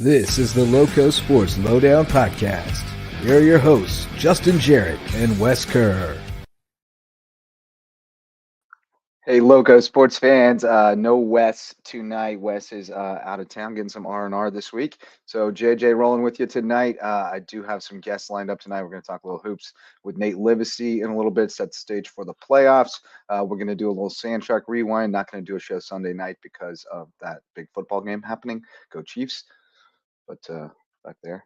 This is the LowcoSports Lowdown podcast. Here are your hosts, Justin Jarrett and Wes Kerr. Hey, LowcoSports fans. No Wes tonight. Wes is out of town getting some R&R this week. So JJ rolling with you tonight. I do have some guests lined up tonight. We're going to talk a little hoops with Nate Livesay in a little bit, set the stage for the playoffs. We're going to do a little Sand Shark rewind. Not going to do a show Sunday night because of that big football game happening. Go Chiefs. But back there.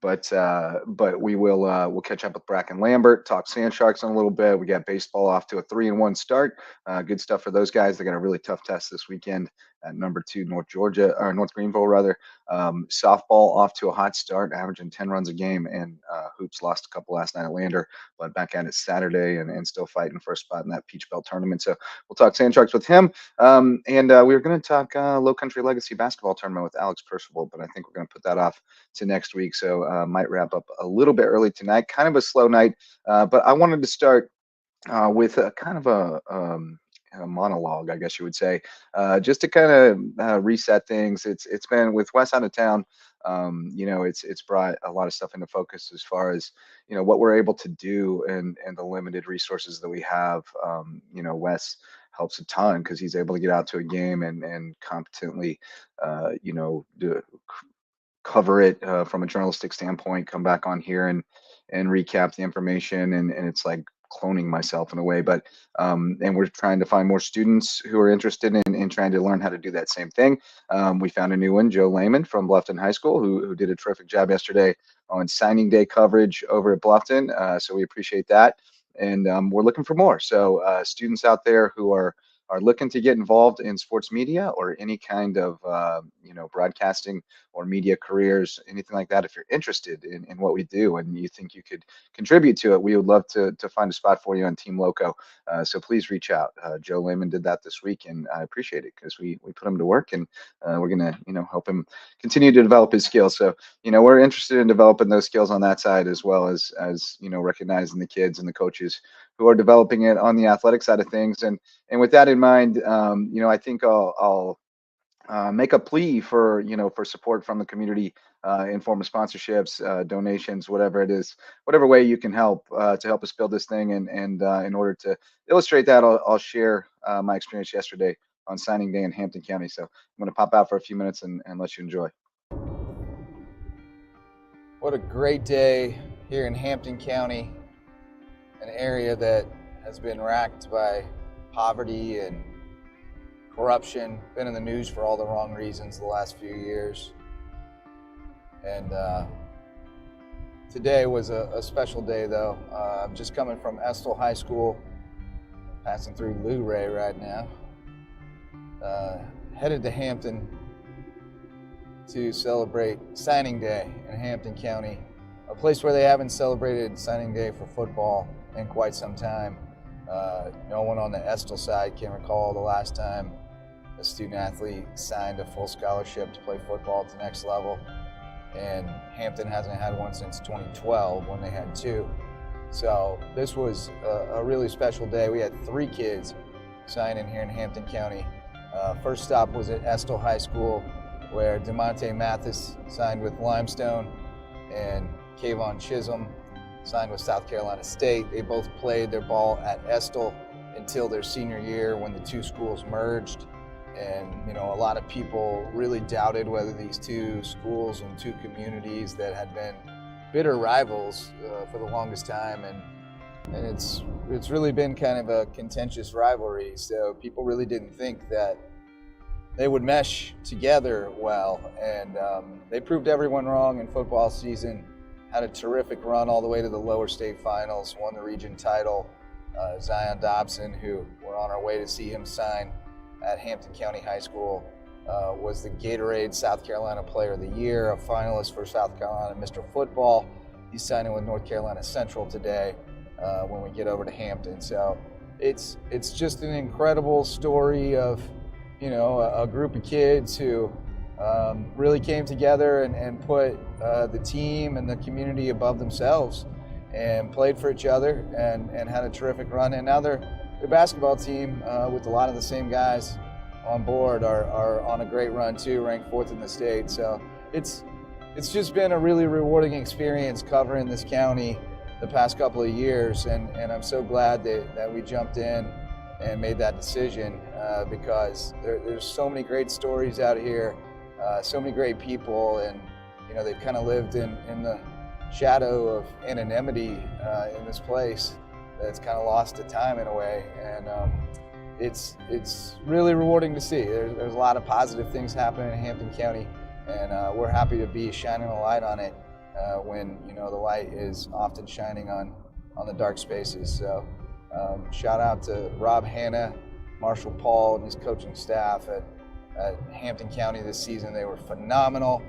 But we will we'll catch up with Brackin Lambert, talk Sand Sharks in a little bit. We got baseball off to a 3-1 start. Good stuff for those guys. They got a really tough test this weekend at number 2 North Greenville rather. Softball off to a hot start, averaging 10 runs a game, and Hoops lost a couple last night at Lander, but back at it Saturday and still fighting for a spot in that Peach Belt tournament. So we'll talk Sand Sharks with him. And we were going to talk Lowcountry Legacy basketball tournament with Alex Percival, but I think we're going to put that off to next week. So might wrap up a little bit early tonight. Kind of a slow night, but I wanted to start with a kind of a monologue, I guess you would say, just to kind of reset things. It's been with Wes out of town. It's brought a lot of stuff into focus as far as what we're able to do and the limited resources that we have. Wes helps a ton because he's able to get out to a game and competently, cover it from a journalistic standpoint, come back on here and recap the information, and it's like cloning myself in a way, but and we're trying to find more students who are interested in trying to learn how to do that same thing. We found a new one, Joe Lehman from Bluffton High School, who did a terrific job yesterday on signing day coverage over at Bluffton, so we appreciate that, and we're looking for more. So students out there who are looking to get involved in sports media or any kind of broadcasting or media careers, anything like that, if you're interested in what we do and you think you could contribute to it, we would love to find a spot for you on Team Lowco. So please reach out. Joe Lehman did that this week, and I appreciate it because we put him to work, and we're gonna help him continue to develop his skills. So we're interested in developing those skills on that side, as well as recognizing the kids and the coaches who are developing it on the athletic side of things. And with that in mind, I think I'll make a plea for support from the community in form of sponsorships, donations, whatever it is, whatever way you can help to help us build this thing. And in order to illustrate that, I'll share my experience yesterday on signing day in Hampton County. So I'm going to pop out for a few minutes and let you enjoy. What a great day here in Hampton County, an area that has been racked by poverty and corruption, been in the news for all the wrong reasons the last few years. And today was a special day, though. I'm just coming from Estill High School, passing through Luray right now, headed to Hampton to celebrate signing day in Hampton County, a place where they haven't celebrated signing day for football in quite some time. No one on the Estill side can recall the last time a student athlete signed a full scholarship to play football at the next level, and Hampton hasn't had one since 2012 when they had 2. So this was a really special day. We had 3 kids sign in here in Hampton County. First stop was at Estill High School, where DeMonte Mathis signed with Limestone and Kayvon Chisholm signed with South Carolina State. They both played their ball at Estill until their senior year when the 2 schools merged. And a lot of people really doubted whether these 2 schools and 2 communities that had been bitter rivals for the longest time, and it's really been kind of a contentious rivalry. So people really didn't think that they would mesh together well, and they proved everyone wrong in football season. Had a terrific run all the way to the lower state finals, won the region title. Zion Dobson, who we're on our way to see him sign at Hampton County High School, was the Gatorade South Carolina Player of the Year, a finalist for South Carolina Mr. Football. He's signing with North Carolina Central today when we get over to Hampton. So it's just an incredible story of a group of kids who really came together and put the team and the community above themselves and played for each other and had a terrific run. And now their basketball team, with a lot of the same guys on board, are on a great run too, ranked 4th in the state. So it's it's just been a really rewarding experience covering this county the past couple of years, and I'm so glad that we jumped in and made that decision because there's so many great stories out here, so many great people, and they've kind of lived in the shadow of anonymity in this place that's kind of lost to time in a way, and it's really rewarding to see. There's a lot of positive things happening in Hampton County, and we're happy to be shining a light on it when the light is often shining on the dark spaces. So shout out to Rob Hanna, Marshall Paul, and his coaching staff at Hampton County this season. They were phenomenal,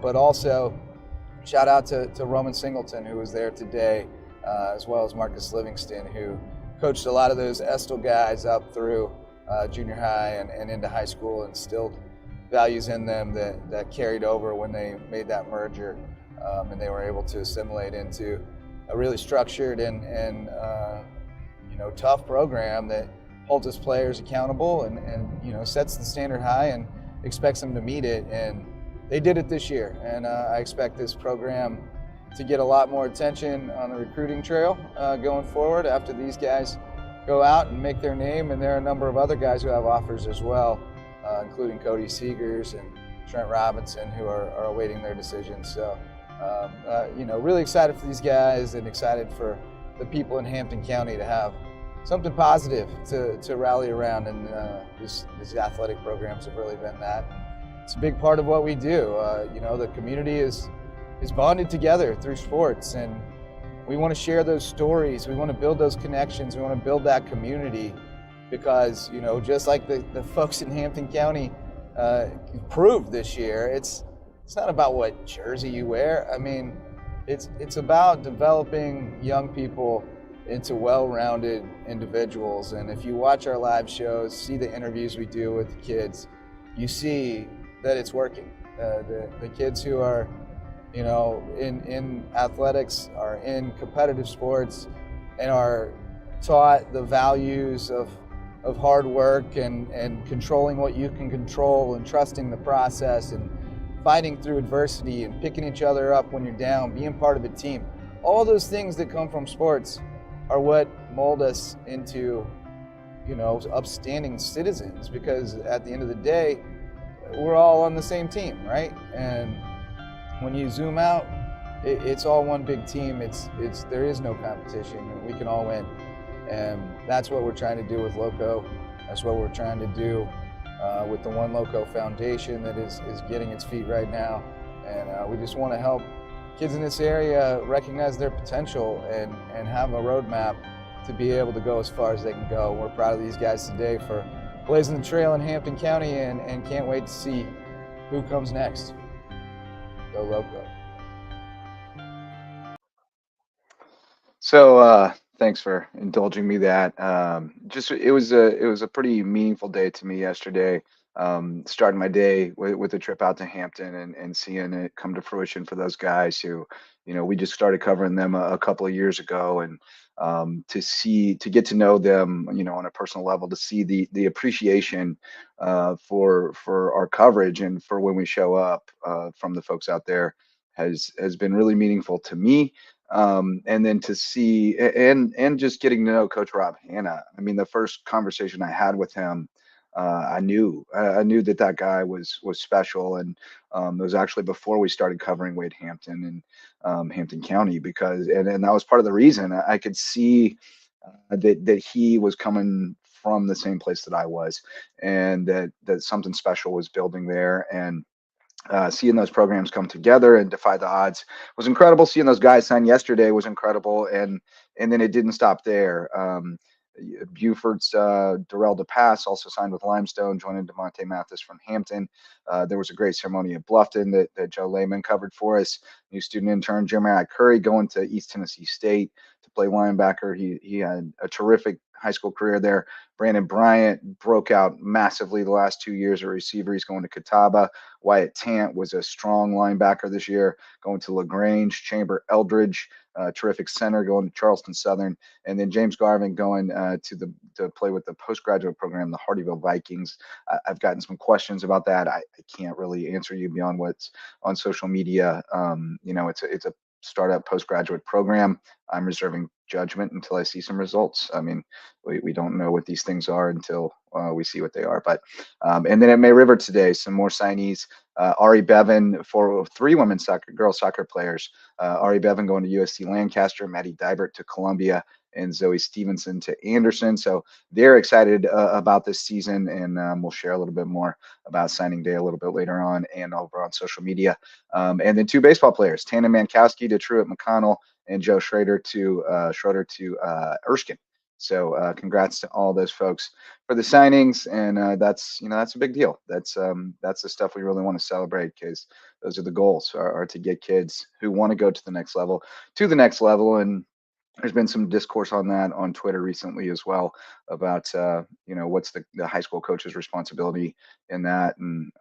but also shout out to Roman Singleton, who was there today, as well as Marcus Livingston, who coached a lot of those Estill guys up through junior high and into high school, and instilled values in them that carried over when they made that merger, and they were able to assimilate into a really structured and tough program that holds its players accountable and sets the standard high and expects them to meet it. And they did it this year, and I expect this program to get a lot more attention on the recruiting trail going forward after these guys go out and make their name. And there are a number of other guys who have offers as well, including Cody Seegers and Trent Robinson, who are awaiting their decisions. So, really excited for these guys and excited for the people in Hampton County to have something positive to rally around. And these athletic programs have really been that. It's a big part of what we do. The community is bonded together through sports, and we want to share those stories. We want to build those connections. We want to build that community because, just like the folks in Hampton County proved this year, it's not about what jersey you wear. I mean, it's about developing young people into well-rounded individuals. And if you watch our live shows, see the interviews we do with the kids, you see that it's working. The kids who are, in athletics, are in competitive sports, and are taught the values of hard work and controlling what you can control and trusting the process and fighting through adversity and picking each other up when you're down, being part of a team. All those things that come from sports are what mold us into, upstanding citizens, because at the end of the day, we're all on the same team, right? And when you zoom out, it's all one big team. There is no competition, and we can all win. And that's what we're trying to do with Lowco. That's what we're trying to do with the One Lowco Foundation that is getting its feet right now. And we just want to help kids in this area recognize their potential and have a roadmap to be able to go as far as they can go. We're proud of these guys today for blazing the trail in Hampton County, and can't wait to see who comes next. Go Lowco. So thanks for indulging me that. It was a pretty meaningful day to me yesterday. Starting my day with a trip out to Hampton and seeing it come to fruition for those guys who, we just started covering them a couple of years ago, and to get to know them, on a personal level, to see the appreciation for our coverage and for when we show up from the folks out there has been really meaningful to me. And then to see and just getting to know Coach Rob Hanna. I mean, the first conversation I had with him, I knew that guy was special, and it was actually before we started covering Wade Hampton and Hampton County, because and that was part of the reason I could see that he was coming from the same place that I was, and that something special was building there. And seeing those programs come together and defy the odds was incredible. Seeing those guys sign yesterday was incredible, and then it didn't stop there. Buford's Darrell DePass also signed with Limestone, joining DeMonte Mathis from Hampton. There was a great ceremony at Bluffton that Joe Lehman covered for us. new student intern. Jeremiah Curry going to East Tennessee State to play linebacker. He had a terrific high school career there. Brandon Bryant broke out massively the last 2 years at receiver. He's going to Catawba. Wyatt Tant was a strong linebacker this year, going to LaGrange. Chamber Eldridge, terrific center, going to Charleston Southern. And then James Garvin going to play with the postgraduate program, the Hardyville Vikings. I've gotten some questions about that. I can't really answer you beyond what's on social media. It's a startup postgraduate program. I'm reserving judgment until I see some results. I mean, we don't know what these things are until we see what they are. But and then at May River today, some more signees. Ari Bevan for 3 girls soccer players. Ari Bevan going to USC Lancaster, Maddie Dybert to Columbia, and Zoe Stevenson to Anderson. So they're excited about this season, and we'll share a little bit more about signing day a little bit later on and over on social media. And then 2 baseball players, Tana Mankowski to Truett McConnell, and Joe Schroeder to Erskine. So congrats to all those folks for the signings, and that's a big deal. That's the stuff we really want to celebrate, because those are the goals, are to get kids who want to go to the next level. And there's been some discourse on that on Twitter recently as well about what's the high school coach's responsibility in that, and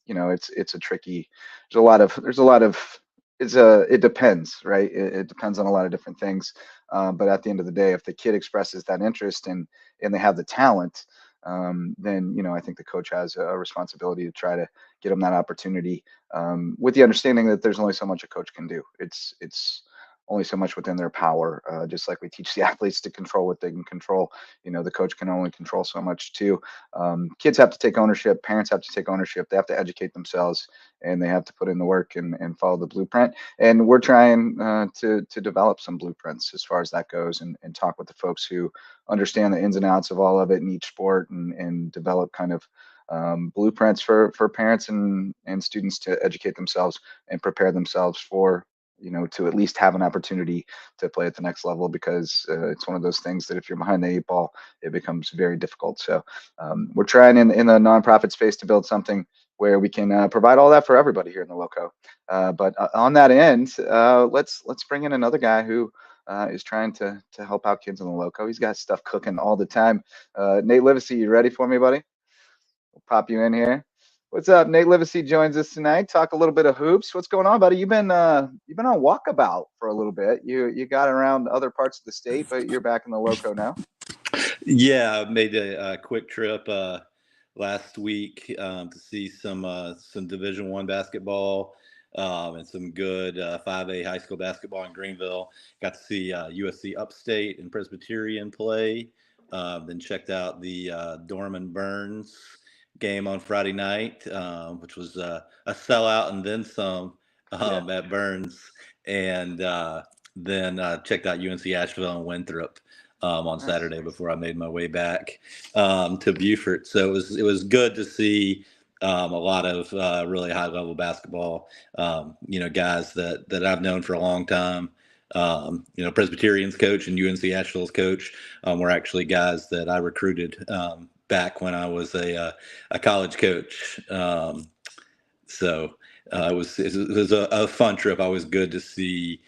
it's a tricky. It depends, right? It depends on a lot of different things, but at the end of the day, if the kid expresses that interest and they have the talent, then I think the coach has a responsibility to try to get them that opportunity, with the understanding that there's only so much a coach can do. It's only so much within their power. Just like we teach the athletes to control what they can control, the coach can only control so much too. Kids have to take ownership. Parents have to take ownership. They have to educate themselves, and they have to put in the work and follow the blueprint. And we're trying to develop some blueprints as far as that goes, and talk with the folks who understand the ins and outs of all of it in each sport, and develop kind of blueprints for parents and students to educate themselves and prepare themselves for to at least have an opportunity to play at the next level, because it's one of those things that if you're behind the 8 ball, it becomes very difficult. So we're trying in the nonprofit space to build something where we can provide all that for everybody here in the Lowco. But on that end, let's bring in another guy who is trying to help out kids in the Lowco. He's got stuff cooking all the time. Nate Livesay, you ready for me, buddy? We'll pop you in here. What's up? Nate Livesay joins us tonight. Talk a little bit of hoops. What's going on, buddy? You've been on walkabout for a little bit. You got around other parts of the state, but you're back in the Lowco now. Yeah, I made a quick trip last week to see some Division I basketball and some good 5A high school basketball in Greenville. Got to see USC Upstate and Presbyterian play. Then checked out the Dorman Burns game on Friday night, which was a sellout and then some at Burns, and then checked out UNC Asheville and Winthrop on Saturday before I made my way back to Beaufort. So it was good to see a lot of really high level basketball. Guys that I've known for a long time. Presbyterian's coach and UNC Asheville's coach were actually guys that I recruited back when I was a college coach. So it was a fun trip. Always good to see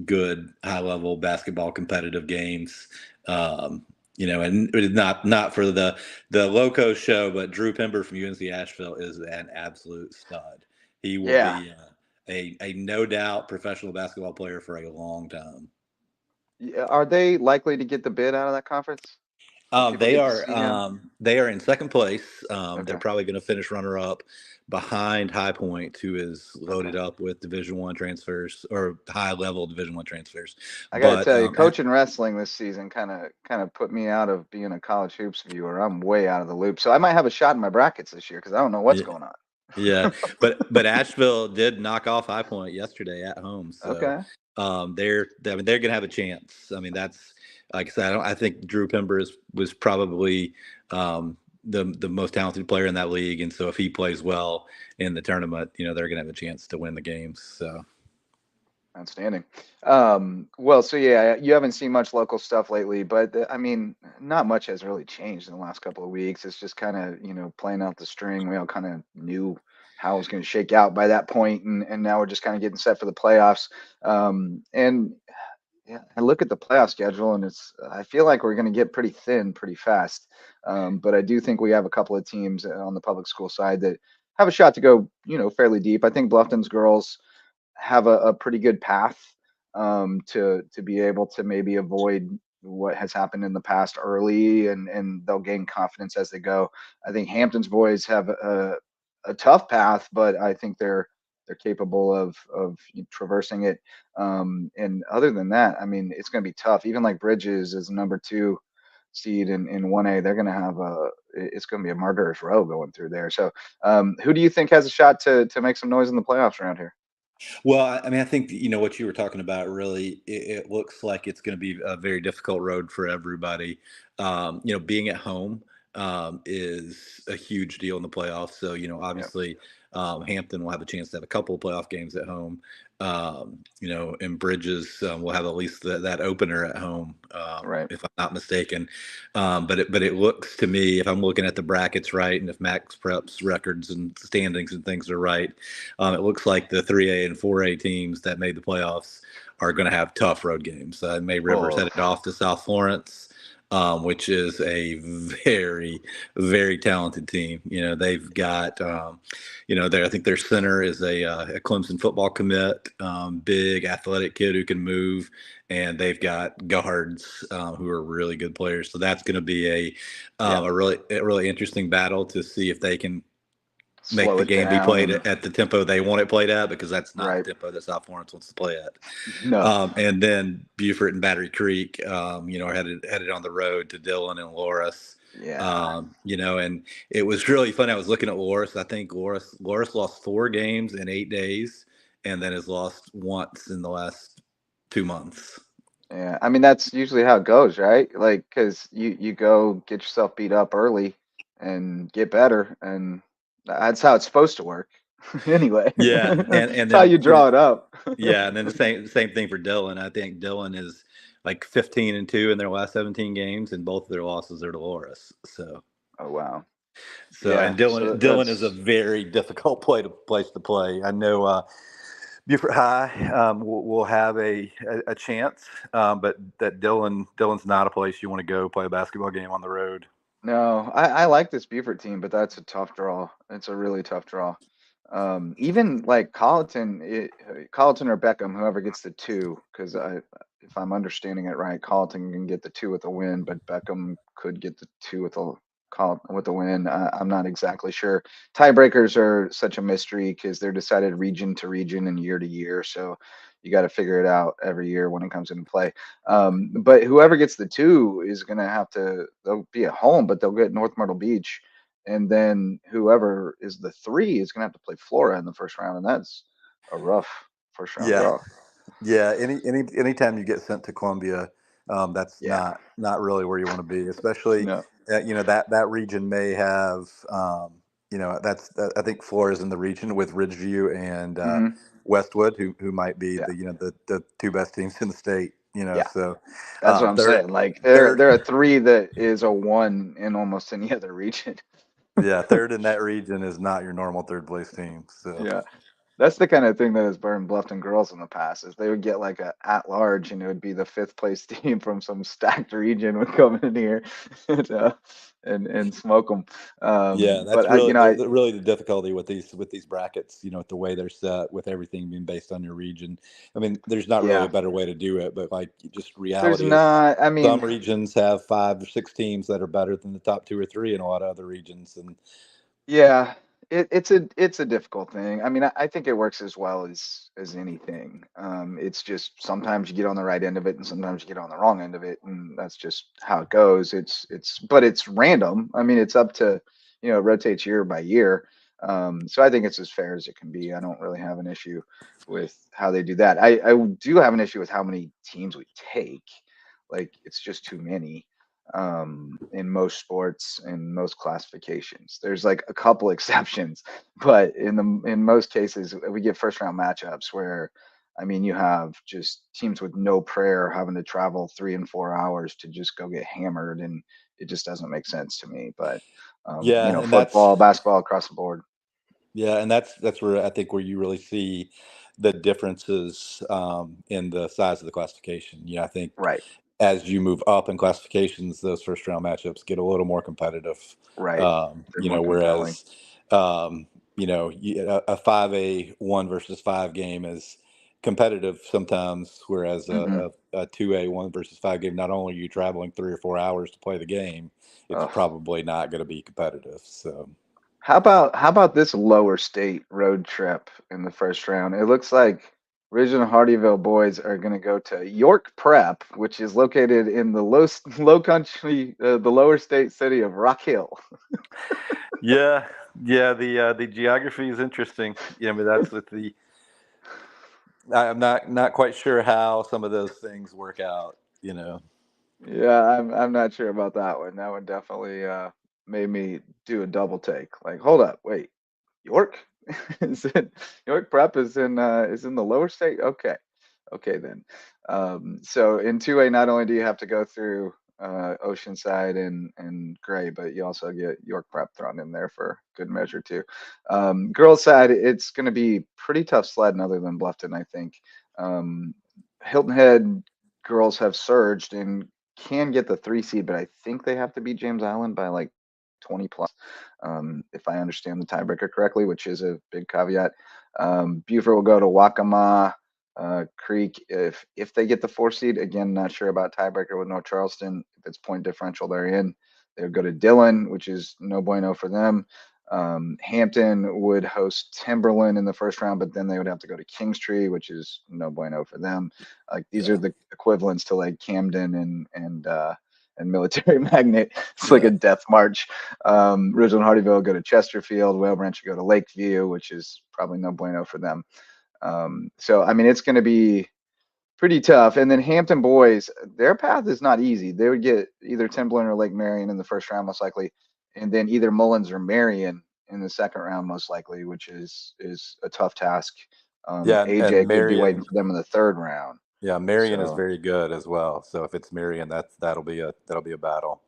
good high level basketball competitive games. And not for the Lowco show, but Drew Pember from UNC Asheville is an absolute stud. He will be a no doubt professional basketball player for a long time. Are they likely to get the bid out of that conference? They are in second place. They're probably going to finish runner up behind High Point, who is loaded up with Division I transfers or high level Division I transfers. I got to tell you, coaching wrestling this season kind of put me out of being a college hoops viewer. I'm way out of the loop, so I might have a shot in my brackets this year because I don't know what's going on. Yeah, but Asheville did knock off High Point yesterday at home, so they're going to have a chance. I mean, that's. Like I said, I think Drew Pember was probably the most talented player in that league, and so if he plays well in the tournament, they're going to have a chance to win the games. So, outstanding. So you haven't seen much local stuff lately, but I mean, not much has really changed in the last couple of weeks. It's just kind of playing out the string. We all kind of knew how it was going to shake out by that point, and now we're just kind of getting set for the playoffs. And yeah, I look at the playoff schedule, and I feel like we're going to get pretty thin pretty fast. But I do think we have a couple of teams on the public school side that have a shot to go, fairly deep. I think Bluffton's girls have a pretty good path to be able to maybe avoid what has happened in the past early, and they'll gain confidence as they go. I think Hampton's boys have a tough path, but I think they're capable of traversing it. And other than that, I mean, it's going to be tough. Even like Bridges is number 2 seed in 1A. They're going to have it's going to be a murderer's row going through there. So who do you think has a shot to make some noise in the playoffs around here? Well, I mean, I think what you were talking about really, it looks like it's going to be a very difficult road for everybody. Being at home is a huge deal in the playoffs. So, obviously, Hampton will have a chance to have a couple of playoff games at home. And Bridges will have at least that opener at home, Right. if I'm not mistaken. But it looks to me, if I'm looking at the brackets right, and if Max Prep's records and standings and things are right, it looks like the 3A and 4A teams that made the playoffs are going to have tough road games. May Rivers headed off to South Florence, which is a very, very talented team. They've got, I think their center is a Clemson football commit, big athletic kid who can move, and they've got guards who are really good players. So that's going to be a really interesting battle to see if they can make the game be played at the tempo they want it played at, because that's not the tempo that South Florence wants to play at. No. And then Beaufort and Battery Creek, are headed on the road to Dillon and Loris. Yeah. And it was really fun. I was looking at Loris. I think Loris lost 4 games in 8 days, and then has lost once in the last 2 months. Yeah, I mean, that's usually how it goes, right? Like, because you go get yourself beat up early and get better, and that's how it's supposed to work. Anyway, Yeah, and that's how you draw it up. Yeah, and then the same thing for Dillon. I think Dillon is like 15-2 in their last 17 games, and both of their losses are to Loris. So. Oh wow. So Yeah, and Dillon is a very difficult place to play. I know Beaufort High will have a chance, but that Dillon's not a place you want to go play a basketball game on the road. No, I like this Beaufort team, but that's a tough draw. It's a really tough draw. Even like Colleton or Beckham, whoever gets the 2, because if I'm understanding it right, Colleton can get the 2 with a win, but Beckham could get the 2 with a win. I'm not exactly sure. Tiebreakers are such a mystery because they're decided region to region and year to year, so you got to figure it out every year when it comes into play. But whoever gets the 2 is going to they'll be at home, but they'll get North Myrtle Beach. And then whoever is the 3 is going to have to play Flora in the first round, and that's a rough first round draw. Yeah. Anytime you get sent to Columbia, that's not really where you want to be, especially that region may have I think Flora's in the region with Ridgeview and Westwood, who might be the 2 best teams in the state. So that's what I'm saying. Like they're a 3 that is a 1 in almost any other region. Yeah, 3rd in that region is not your normal 3rd place team. So yeah, that's the kind of thing that has burned Bluffton girls in the past. Is they would get like a at large, and it would be the 5th place team from some stacked region would come in here and smoke them. That's really the difficulty with these brackets. The way they're set, with everything being based on your region. I mean, there's not really a better way to do it, but like just reality. There's not. I mean, some regions have 5 or 6 teams that are better than the top 2 or 3 in a lot of other regions, and it's a difficult thing. I mean, I think it works as well as anything. It's just sometimes you get on the right end of it, and sometimes you get on the wrong end of it, and that's just how it goes. But it's random. I mean, it's up to it rotates year by year. So I think it's as fair as it can be. I don't really have an issue with how they do that. I do have an issue with how many teams we take. Like, it's just too many. In most sports and most classifications. There's like a couple exceptions, but in most cases we get first round matchups where, I mean, you have just teams with no prayer having to travel 3 and 4 hours to just go get hammered, and it just doesn't make sense to me. But football, basketball across the board. Yeah, and that's where I think where you really see the differences in the size of the classification. I think Right, as you move up in classifications, those first round matchups get a little more competitive. right. They're more compelling. Whereas a 5A 1 versus 5 game is competitive sometimes, whereas Hmm. a 2A 1 versus 5 game, not only are you traveling 3 or 4 hours to play the game, it's Ugh. probably not going to be competitive. So. How about this lower state road trip in the first round? It looks like Ridge and Hardyville boys are going to go to York Prep, which is located in the low country, the lower state city of Rock Hill. Yeah, yeah. The geography is interesting. Yeah, I mean that's with the. I'm not quite sure how some of those things work out. Yeah, I'm not sure about that one. That one definitely made me do a double take. Like, hold up, wait, York? Is it York Prep is in the lower state? Okay. Okay then. So in 2A, not only do you have to go through Oceanside and Gray, but you also get York Prep thrown in there for good measure too. Girls side, it's going to be pretty tough sledding other than Bluffton, I think. Um, Hilton Head girls have surged and can get the 3 seed, but I think they have to beat James Island by like 20 plus, if I understand the tiebreaker correctly, which is a big caveat. Buford will go to Waccamaw Creek if they get the 4 seed. Again, not sure about tiebreaker with North Charleston. If it's point differential, they're in. They would go to Dillon, which is no bueno for them. Hampton would host Timberland in the first round, but then they would have to go to Kingstree, which is no bueno for them. Like these Yeah, are the equivalents to like Camden and Military Magnet. It's like a yeah, death march. Ridgeland Hardyville go to Chesterfield. Whale Branch go to Lakeview, which is probably no bueno for them. So I mean, it's going to be pretty tough. And then Hampton boys, their path is not easy. They would get either Timberland or Lake Marion in the first round, most likely, and then either Mullins or Marion in the second round, most likely, which is a tough task. yeah. And AJ could be waiting Marion, for them in the third round. yeah, Marion is So very good as well. So if it's Marion, that'll be a battle.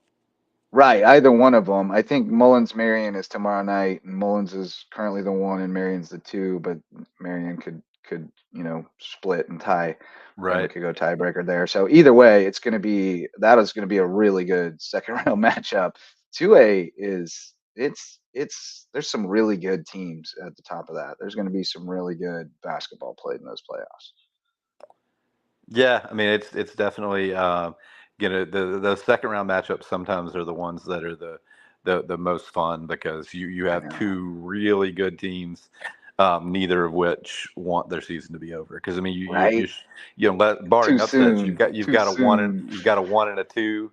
right, either one of them. I think Mullins Marion is tomorrow night, and Mullins is currently the 1, and Marion's the 2. But Marion could split and tie. Maybe we Right. could go tiebreaker there. So either way, that is going to be a really good second round matchup. 2A is there's some really good teams at the top of that. There's going to be some really good basketball played in those playoffs. Yeah, I mean it's definitely the second round matchups sometimes are the ones that are the most fun because you I have know, two really good teams, neither of which want their season to be over. Because I mean right? Too barring upsets, soon. Too soon. you've got a 1 and a 2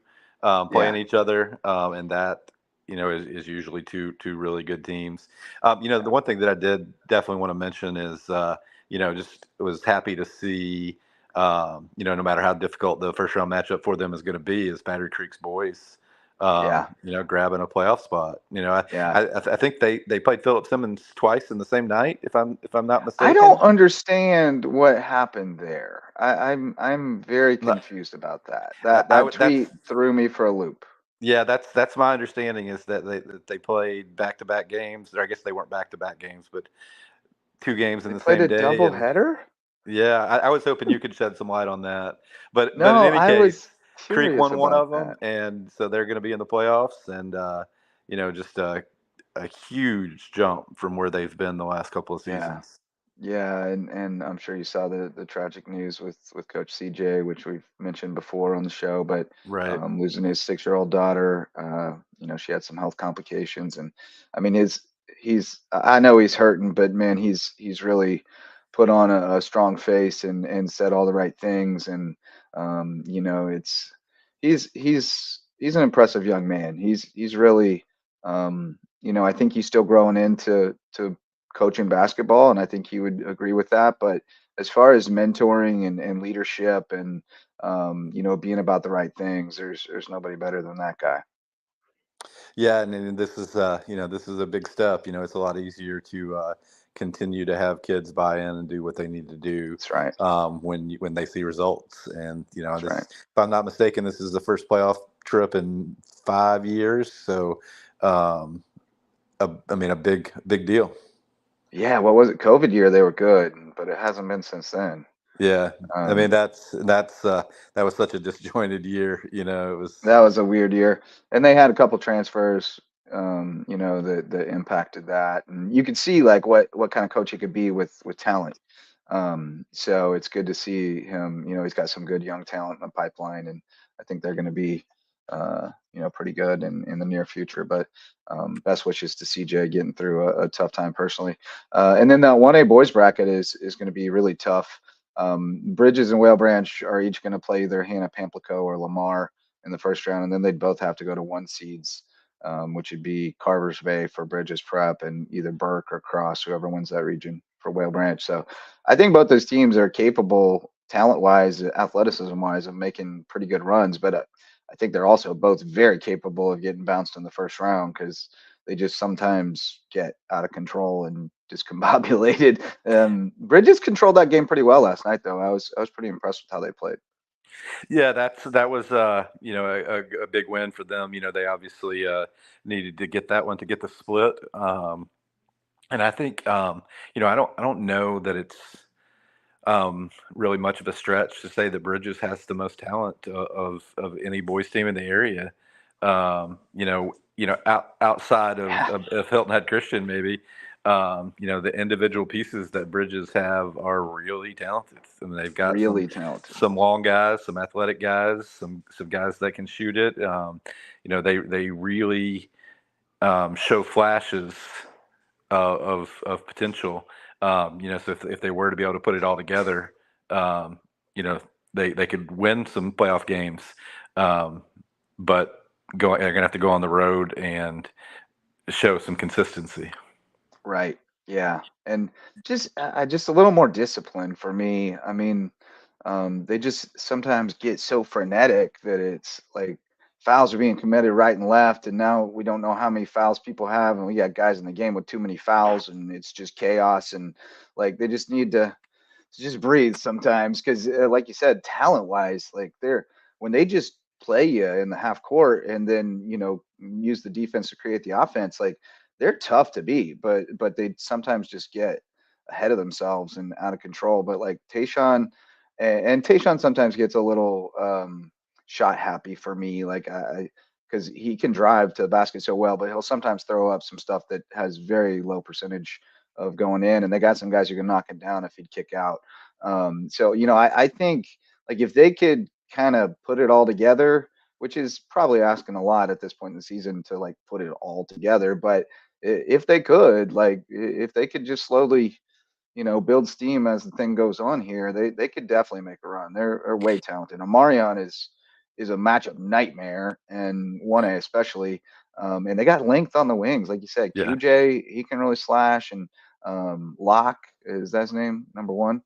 playing Yeah. each other, and that is usually two really good teams. The one thing that I did definitely want to mention is just was happy to see. No matter how difficult the first round matchup for them is going to be, is Battery Creek's boys, Yeah. grabbing a playoff spot. Yeah. I think they played Philip Simmons twice in the same night, if I'm not I don't mistaken. understand what happened there. I'm very No, confused about that. I, That I that would that's tweet threw me for a loop. yeah, that's my understanding is that they played back to back games, or I guess they weren't back to back games, but 2 games in They the played same a day, double and header? yeah, I was hoping you could shed some light on that. But in No, any I case, was Creek curious won one about of them, that. and so they're going to be in the playoffs, and just a huge jump from where they've been the last couple of Yeah. seasons. Yeah, and I'm sure you saw the tragic news with Coach CJ, which we've mentioned before on the show, but Right. losing his 6-year-old daughter, she had some health complications, and I mean I know he's hurting, but man, he's really put on a strong face and said all the right things, and it's he's an impressive young man. He's really I think he's still growing into coaching basketball, and I think he would agree with that. But as far as mentoring and leadership and being about the right things, there's nobody better than that guy. Yeah, and this is this is a big step. It's a lot easier to continue to have kids buy in and do what they need to do That's right. when they see results. And That's this, right. if I'm not mistaken, this is the first playoff trip in 5 years. So, I mean, a big deal. Yeah, what was it? COVID year they were good, but it hasn't been since then. Yeah, I mean Um, that was such a disjointed year. It was. that was a weird year, and they had a couple transfers, that impacted that, and you could see like what kind of coach he could be with talent. So it's good to see him. He's got some good young talent in the pipeline, and I think they're going to be, pretty good in the near future. But best wishes to CJ getting through a tough time personally. And then that 1A boys bracket is going to be really tough. Bridges and Whale Branch are each going to play either Hannah Pamplico or Lamar in the first round, and then they'd both have to go to 1 seeds, which would be Carver's Bay for Bridges Prep and either Burke or Cross, whoever wins that region for Whale Branch. So I think both those teams are capable, talent-wise, athleticism-wise, of making pretty good runs, but I think they're also both very capable of getting bounced in the first round because they just sometimes get out of control and discombobulated. Bridges controlled that game pretty well last night, though. I was pretty impressed with how they played. Yeah, that was a big win for them. They obviously needed to get that one to get the split. And I think I don't know that it's really much of a stretch to say that Bridges has the most talent of any boys team in the area. Outside of Hilton Head Christian, maybe. The individual pieces that Bridges have are really talented. I mean, they've got Really talented. some long guys, some athletic guys, some guys that can shoot it. They really show flashes of potential. So if they were to be able to put it all together, they could win some playoff games, but they're going to have to go on the road and show some consistency. Right. Yeah. And just a little more discipline for me. I mean, they just sometimes get so frenetic that it's like fouls are being committed right and left, and now we don't know how many fouls people have, and we got guys in the game with too many fouls, and it's just chaos. And like they just need to just breathe sometimes because, like you said, talent wise, like when they just play you in the half court and then use the defense to create the offense, like they're tough to beat, but they sometimes just get ahead of themselves and out of control. But like Tayshawn, and Tayshawn sometimes gets a little shot happy for me, like because he can drive to the basket so well, but he'll sometimes throw up some stuff that has very low percentage of going in, and they got some guys who can knock it down if he'd kick out. So I think like if they could kind of put it all together, which is probably asking a lot at this point in the season to like put it all together, but if they could, like if they could just slowly, build steam as the thing goes on here, they could definitely make a run. They're way talented. Amarion is a matchup nightmare, and 1A especially. And they got length on the wings, like you said. Yeah. QJ, he can really slash, and Locke, is that his name? Number 1.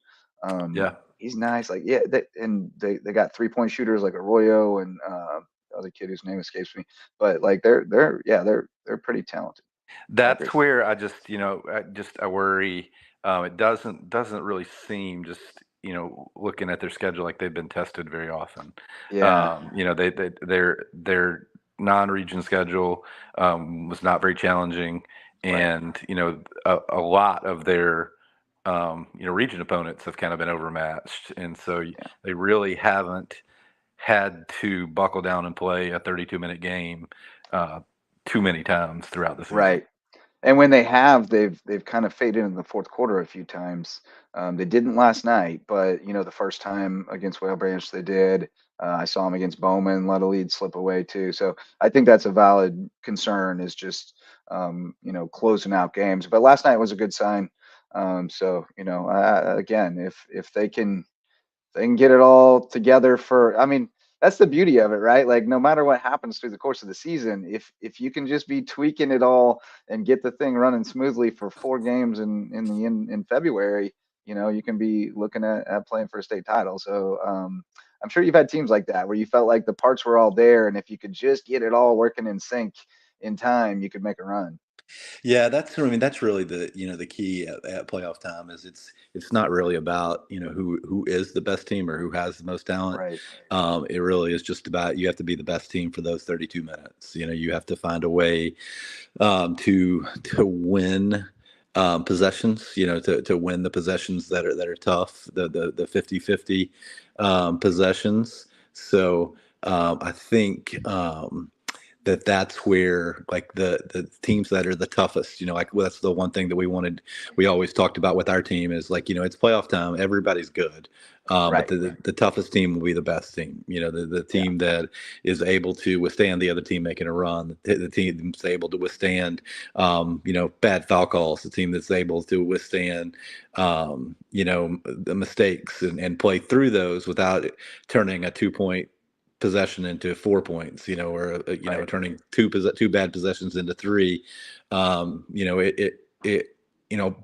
Yeah. He's nice. Like, yeah, they got 3-point shooters like Arroyo and the other kid whose name escapes me. But like they're pretty talented. That's where I worry. It doesn't really seem, just looking at their schedule, like they've been tested very often. Yeah. Their non-region schedule was not very challenging, and a lot of their region opponents have kind of been overmatched, and so they really haven't had to buckle down and play a 32-minute game too many times throughout the season. Right. And when they have, they've kind of faded in the fourth quarter a few times. They didn't last night, but the first time against Whale Branch they did. I saw them against Bowman, let a lead slip away too. So I think that's a valid concern, is just closing out games. But last night was a good sign. So again, if they can get it all together I mean, that's the beauty of it, right? Like no matter what happens through the course of the season, if you can just be tweaking it all and get the thing running smoothly for 4 games in February, you can be looking at playing for a state title. So I'm sure you've had teams like that where you felt like the parts were all there, and if you could just get it all working in sync in time, you could make a run. Yeah, that's really the key at playoff time, is it's not really about who is the best team or who has the most talent. Right. It really is just about, you have to be the best team for those 32 minutes. You have to find a way to win possessions, to win the possessions that are tough, the 50-50 possessions. So I think that's where like the teams that are the toughest, like that's the one thing that we always talked about with our team is like, it's playoff time, everybody's good. But Right. the toughest team will be the best team, the Yeah. team that is able to withstand the other team making a run, the team that's able to withstand, bad foul calls, the team that's able to withstand, the mistakes and play through those without turning a 2-point possession into 4 points, or Right. turning two bad possessions into three.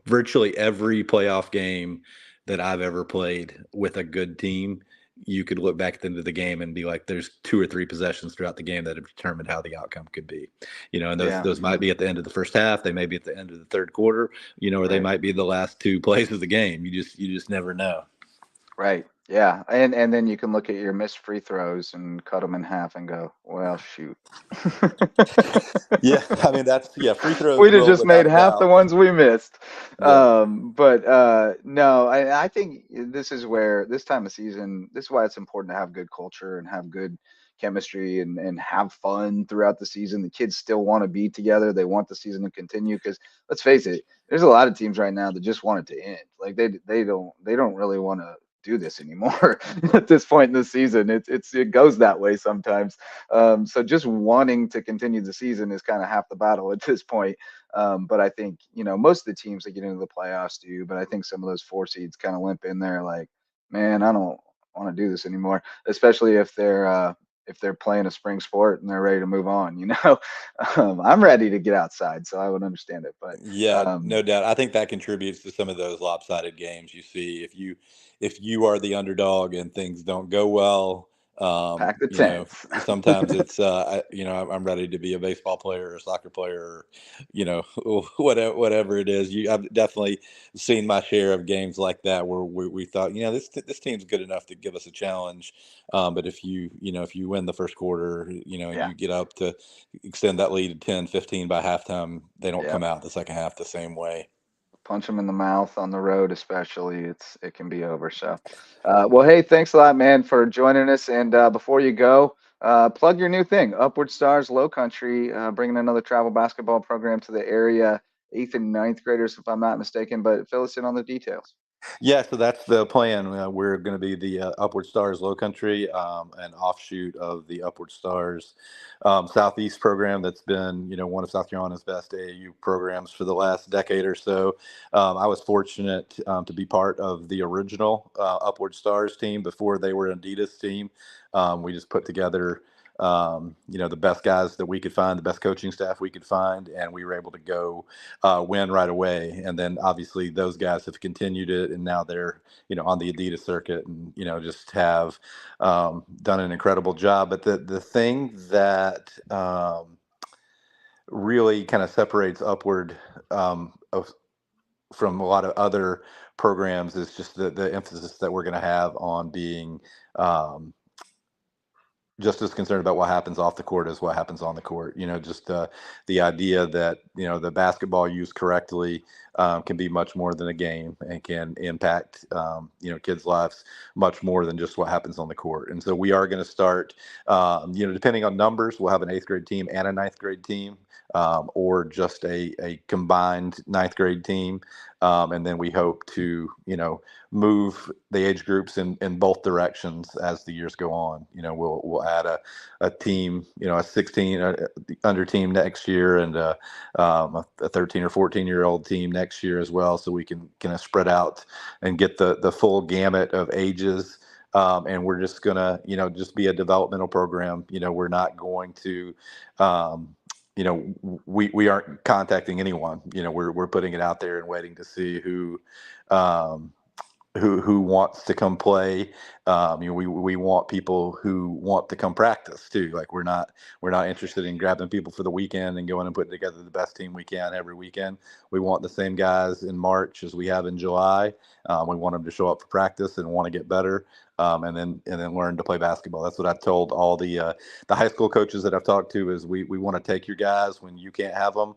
Virtually every playoff game that I've ever played with a good team, you could look back at the end of the game and be like, there's 2 or 3 possessions throughout the game that have determined how the outcome could be. And Yeah. those might be at the end of the first half, they may be at the end of the third quarter, or they Right. might be the last 2 plays of the game. You just never know. Right. Yeah. And then you can look at your missed free throws and cut them in half and go, well, shoot. Yeah, I mean free throws We'd have will just made without a half the doubt. ones we missed. Yeah. But no, I think this is where this time of season, this is why it's important to have good culture and have good chemistry and have fun throughout the season. The kids still want to be together. They want the season to continue because let's face it, there's a lot of teams right now that just want it to end. Like they don't really want to do this anymore at this point in the season. It goes that way sometimes. So just wanting to continue the season is kind of half the battle at this point. But I think, most of the teams that get into the playoffs do, but I think some of those 4 seeds kind of limp in there like, man, I don't want to do this anymore, especially if they're playing a spring sport and they're ready to move on, I'm ready to get outside, so I would understand it. But Yeah, no doubt. I think that contributes to some of those lopsided games you see. If you are the underdog and things don't go well, pack the tents. sometimes it's I'm ready to be a baseball player or a soccer player, or, whatever it is. I've definitely seen my share of games like that where we thought, this team's good enough to give us a challenge. But if you win the first quarter, and Yeah. you get up to extend that lead to 10, 15 by halftime, they don't Yeah. come out the second half the same way. Punch them in the mouth on the road, especially, it can be over. So, well, hey, thanks a lot, man, for joining us. And before you go, plug your new thing, Upward Stars Lowcountry, bringing another travel basketball program to the area, 8th and 9th graders, if I'm not mistaken. But fill us in on the details. Yeah, so that's the plan. We're going to be the Upward Stars Lowcountry, an offshoot of the Upward Stars Southeast program that's been, one of South Carolina's best AAU programs for the last decade or so. I was fortunate to be part of the original Upward Stars team before they were an Adidas team. We just put together the best guys that we could find, the best coaching staff we could find, and we were able to go win right away. And then obviously those guys have continued it, and now they're on the Adidas circuit, and just have done an incredible job. But the thing that really kind of separates Upward from a lot of other programs is just the emphasis that we're going to have on being just as concerned about what happens off the court as what happens on the court. Just the idea that the basketball used correctly can be much more than a game and can impact kids' lives much more than just what happens on the court. And so we are going to start, depending on numbers, we'll have an 8th grade team and a 9th grade team, or just a combined 9th grade team. And then we hope to, move the age groups in both directions as the years go on. We'll add a team, a 16 under team next year, and a 13 or 14-year-old team next year as well, so we can kind of spread out and get the full gamut of ages. And we're just gonna, just be a developmental program. We're not going to, we aren't contacting anyone. We're putting it out there and waiting to see who wants to come play. We want people who want to come practice too. Like we're not interested in grabbing people for the weekend and going and putting together the best team we can every weekend. We want the same guys in March as we have in July. We want them to show up for practice and want to get better, and then learn to play basketball. That's what I've told all the high school coaches that I've talked to is we want to take your guys when you can't have them,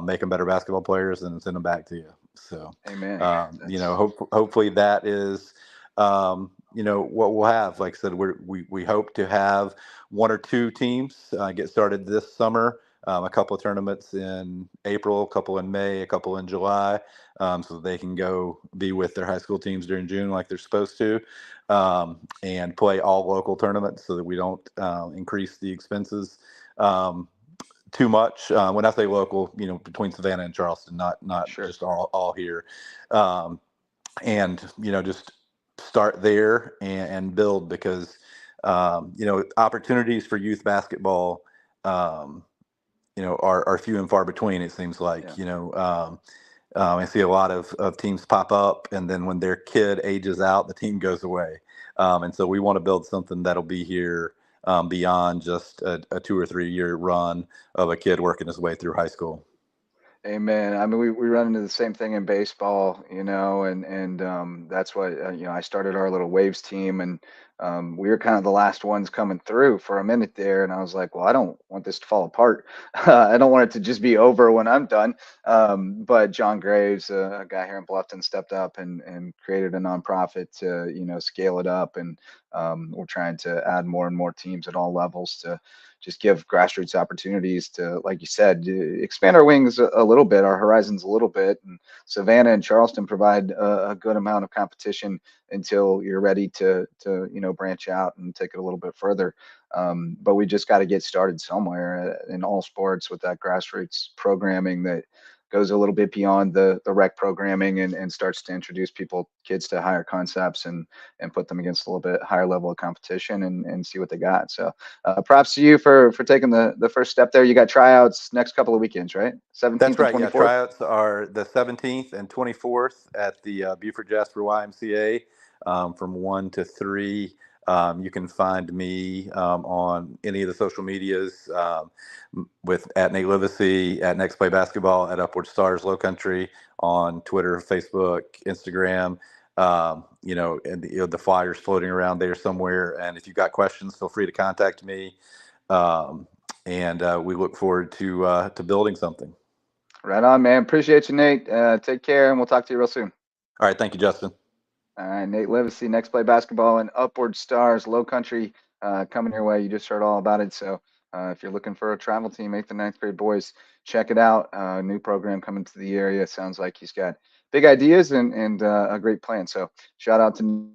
make them better basketball players, and send them back to you. So, Amen. hopefully that is, what we'll have. Like I said, we hope to have one or two teams get started this summer. A couple of tournaments in April, a couple in May, a couple in July, so that they can go be with their high school teams during June like they're supposed to, and play all local tournaments so that we don't increase the expenses too much. When I say local, between Savannah and Charleston, not Sure. just all here, and just start there and build because opportunities for youth basketball are few and far between. It seems like I see a lot of teams pop up, and then when their kid ages out, the team goes away, and so we want to build something that'll be here beyond just a 2 or 3 year run of a kid working his way through high school. Amen. I mean, we run into the same thing in baseball, and that's why, I started our little Waves team, and we were kind of the last ones coming through for a minute there. And I was like, well, I don't want this to fall apart. I don't want it to just be over when I'm done. But John Graves, a guy here in Bluffton, stepped up and created a nonprofit to, scale it up. And we're trying to add more and more teams at all levels to just give grassroots opportunities to, like you said, expand our wings a little bit, our horizons a little bit. And Savannah and Charleston provide a good amount of competition until you're ready to branch out and take it a little bit further. But we just got to get started somewhere in all sports with that grassroots programming that goes a little bit beyond the rec programming and starts to introduce kids to higher concepts and put them against a little bit higher level of competition and see what they got. So props to you for taking the first step there. You got tryouts next couple of weekends, right? 17th That's right. and 24th? Yeah, tryouts are the 17th and 24th at the Beaufort Jasper YMCA from 1 to 3. You can find me on any of the social medias at Nate Livesay, at Next Play Basketball, at Upward Stars Lowcountry on Twitter, Facebook, Instagram. And the flyers floating around there somewhere. And if you've got questions, feel free to contact me. And we look forward to building something. Right on, man. Appreciate you, Nate. Take care, and we'll talk to you real soon. All right. Thank you, Justin. All right, Nate Livesay, Next Play Basketball, and Upward Stars Lowcountry coming your way. You just heard all about it. So if you're looking for a travel team, 8th and 9th grade boys, check it out. New program coming to the area. Sounds like he's got big ideas and a great plan. So shout out to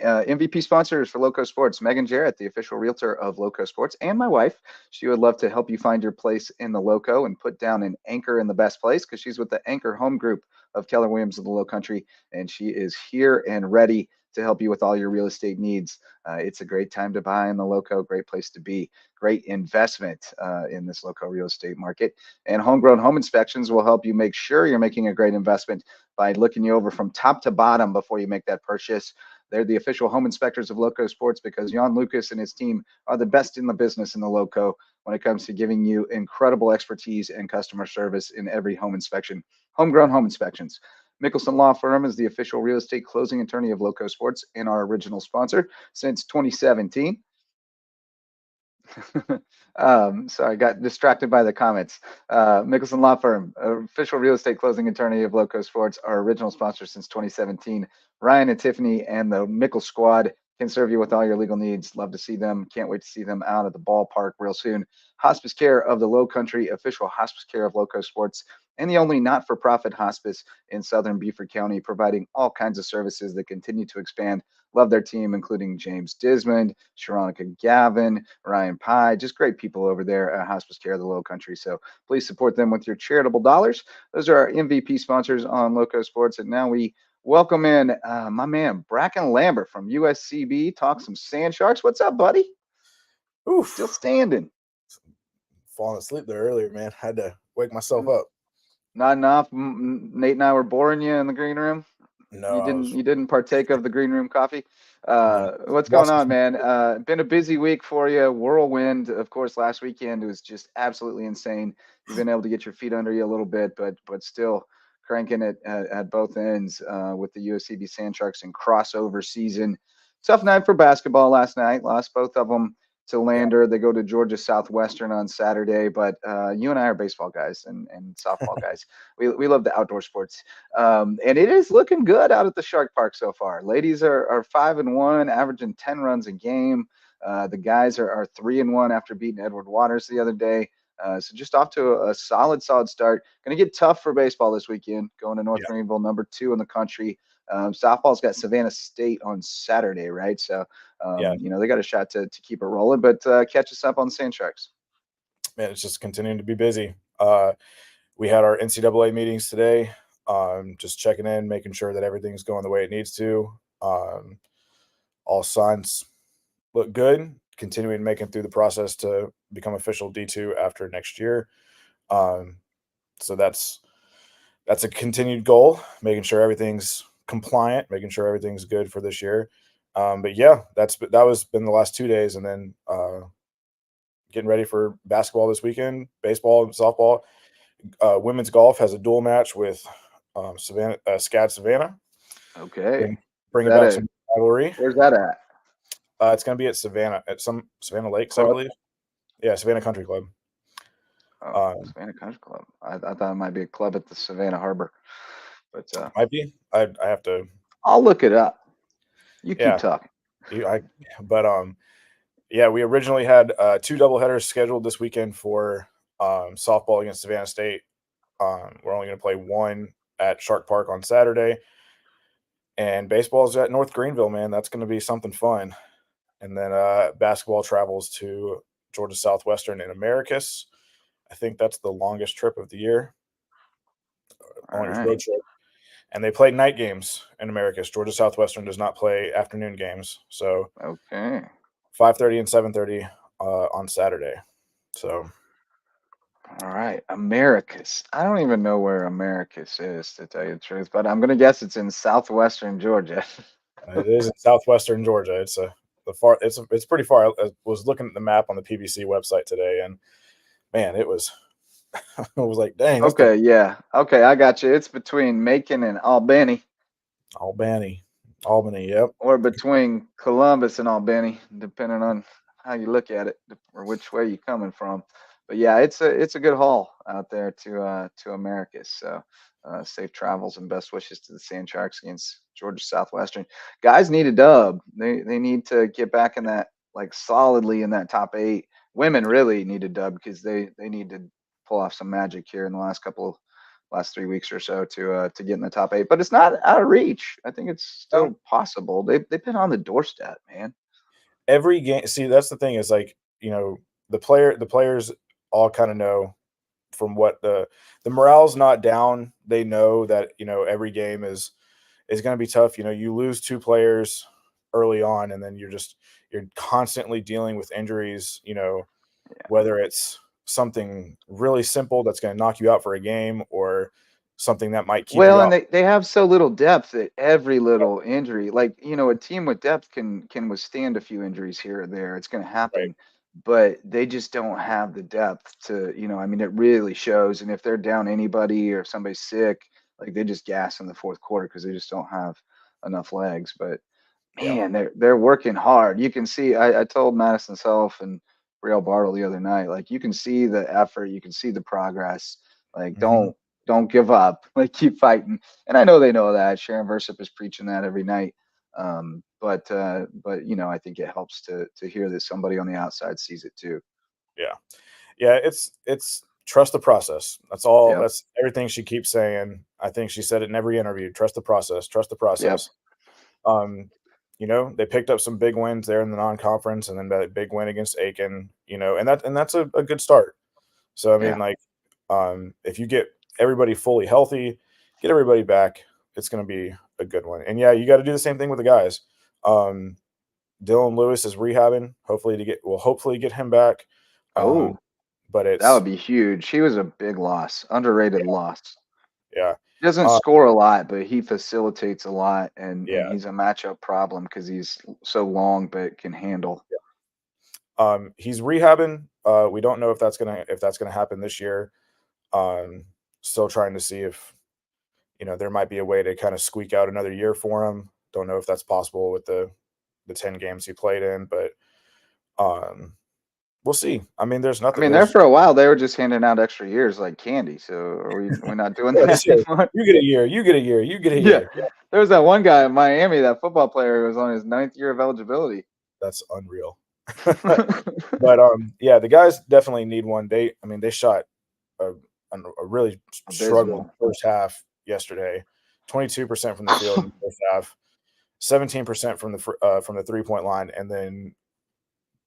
MVP sponsors for Lowco Sports, Megan Jarrett, the official realtor of Lowco Sports, and my wife. She would love to help you find your place in the Lowco and put down an anchor in the best place because she's with the Anchor Home Group of Keller Williams of the Lowcountry, and she is here and ready to help you with all your real estate needs. It's a great time to buy in the Lowco, great place to be, great investment in this Lowco real estate market. And Homegrown Home Inspections will help you make sure you're making a great investment by looking you over from top to bottom before you make that purchase. They're the official home inspectors of Lowco Sports because Jan Lucas and his team are the best in the business in the Lowco when it comes to giving you incredible expertise and customer service in every home inspection. Homegrown Home Inspections. Mickelson Law Firm is the official real estate closing attorney of Lowco Sports and our original sponsor since 2017. Sorry, got distracted by the comments. Mickelson Law Firm, official real estate closing attorney of Lowco Sports, our original sponsor since 2017. Ryan and Tiffany and the Mickle Squad can serve you with all your legal needs. Love to see them. Can't wait to see them out at the ballpark real soon. Hospice Care of the Lowcountry, official hospice care of Lowco Sports, and the only not-for-profit hospice in southern Beaufort County, providing all kinds of services that continue to expand. Love their team, including James Dismond, Sharonica Gavin, Ryan Pye, just great people over there at Hospice Care of the Lowcountry. So please support them with your charitable dollars. Those are our MVP sponsors on Lowco Sports. And now we welcome in my man, Brackin Lambert from USCB. Talk some Sand Sharks. What's up, buddy? Oof. Still standing. Falling asleep there earlier, man. Had to wake myself up. Not enough. Nate and I were boring you in the green room. No, You didn't partake of the green room coffee. no. What's going Watching on, some- man? Been a busy week for you. Whirlwind, of course. Last weekend was just absolutely insane. You've been able to get your feet under you a little bit, but still cranking it at both ends with the USCB Sand Sharks and crossover season. Tough night for basketball last night. Lost both of them to Lander. They go to Georgia Southwestern on Saturday. But you and I are baseball guys and softball guys. We love the outdoor sports. And it is looking good out at the Shark Park so far. Ladies are 5-1, averaging 10 runs a game. The guys are 3-1 after beating Edward Waters the other day. So just off to a solid start. Going to get tough for baseball this weekend. Going to North Greenville, number 2 in the country. Softball's got Savannah State on Saturday, right? So, they got a shot to keep it rolling. But catch us up on the Sand Sharks. Man, it's just continuing to be busy. We had our NCAA meetings today. Just checking in, making sure that everything's going the way it needs to. All signs look good. Continuing making through the process to become official D2 after next year. So that's a continued goal, making sure everything's compliant, making sure everything's good for this year. But yeah, that was been the last 2 days, and then getting ready for basketball this weekend, baseball, softball. Women's golf has a dual match with Savannah, SCAD Savannah. Okay. Bringing back some rivalry. Where's that at? It's going to be at Savannah, at some Savannah Lakes, I believe. Yeah, Savannah Country Club. Savannah Country Club. I thought it might be a club at the Savannah Harbor, but might be. I have to. I'll look it up. You keep talking. Yeah, we originally had 2 doubleheaders scheduled this weekend for softball against Savannah State. We're only going to play one at Shark Park on Saturday, and baseball is at North Greenville. Man, that's going to be something fun. And then basketball travels to Georgia Southwestern in Americus. I think that's the longest trip of the year. Longest road trip. And they play night games in Americus. Georgia Southwestern does not play afternoon games. So 5:30 and 7:30 on Saturday. So all right, Americus. I don't even know where Americus is, to tell you the truth, but I'm gonna guess it's in southwestern Georgia. It is in southwestern Georgia. It's pretty far. I was looking at the map on the PBC website today, and man, it was I was like, dang. Okay, yeah. Okay, I got you. It's between Macon and Albany. Albany, yep. Or between Columbus and Albany, depending on how you look at it or which way you're coming from. But yeah, it's a good haul out there to Americus. So safe travels and best wishes to the Sand Sharks against Georgia Southwestern. Guys need a dub. They need to get back in that, like, solidly in that top 8. Women really need a dub because they need to pull off some magic here in the last 3 weeks or so to get in the top 8. But it's not out of reach. I think it's still possible. They've been on the doorstep, man. Every game. See, that's the thing, is like, the players all kind of know from what the morale's not down. They know that, every game is going to be tough. You lose 2 players early on, and then you're constantly dealing with injuries, whether it's something really simple that's going to knock you out for a game, or something that might keep you out. And they have so little depth that every little injury, like, a team with depth can withstand a few injuries here or there. It's going to happen. Right. But they just don't have the depth to, it really shows. And if they're down anybody, or if somebody's sick, like, they just gas in the fourth quarter because they just don't have enough legs. But man, they're working hard. You can see, I told Madison Self and Brielle Bartle the other night, like, you can see the effort, you can see the progress. Like, don't give up, like, keep fighting. And I know they know that. Sharon Versip is preaching that every night. But I think it helps to hear that somebody on the outside sees it too. Yeah. It's trust the process. That's all. That's everything she keeps saying. I think she said it in every interview. Trust the process. They picked up some big wins there in the non-conference, and then that big win against Aiken, and that's a good start. So, I mean, if you get everybody fully healthy, get everybody back, it's going to be a good one. And yeah, you got to do the same thing with the guys. Dylan Lewis is rehabbing, hopefully get him back. But that would be huge. He was a big loss, underrated loss. Yeah. He doesn't score a lot, but he facilitates a lot, and he's a matchup problem because he's so long but can handle. He's rehabbing. We don't know if that's gonna happen this year. Still trying to see if there might be a way to kind of squeak out another year for him. Don't know if that's possible with the 10 games he played in, but we'll see. I mean, there's nothing. I mean, there for a while they were just handing out extra years like candy. So we're not doing that anymore. You get a year. You get a year. You get a year. Yeah. There was that one guy in Miami, that football player, who was on his 9th year of eligibility. That's unreal. But yeah, the guys definitely need one. They shot a really struggling first half yesterday. 22% from the field in the first half, 17% from the 3-point line, and then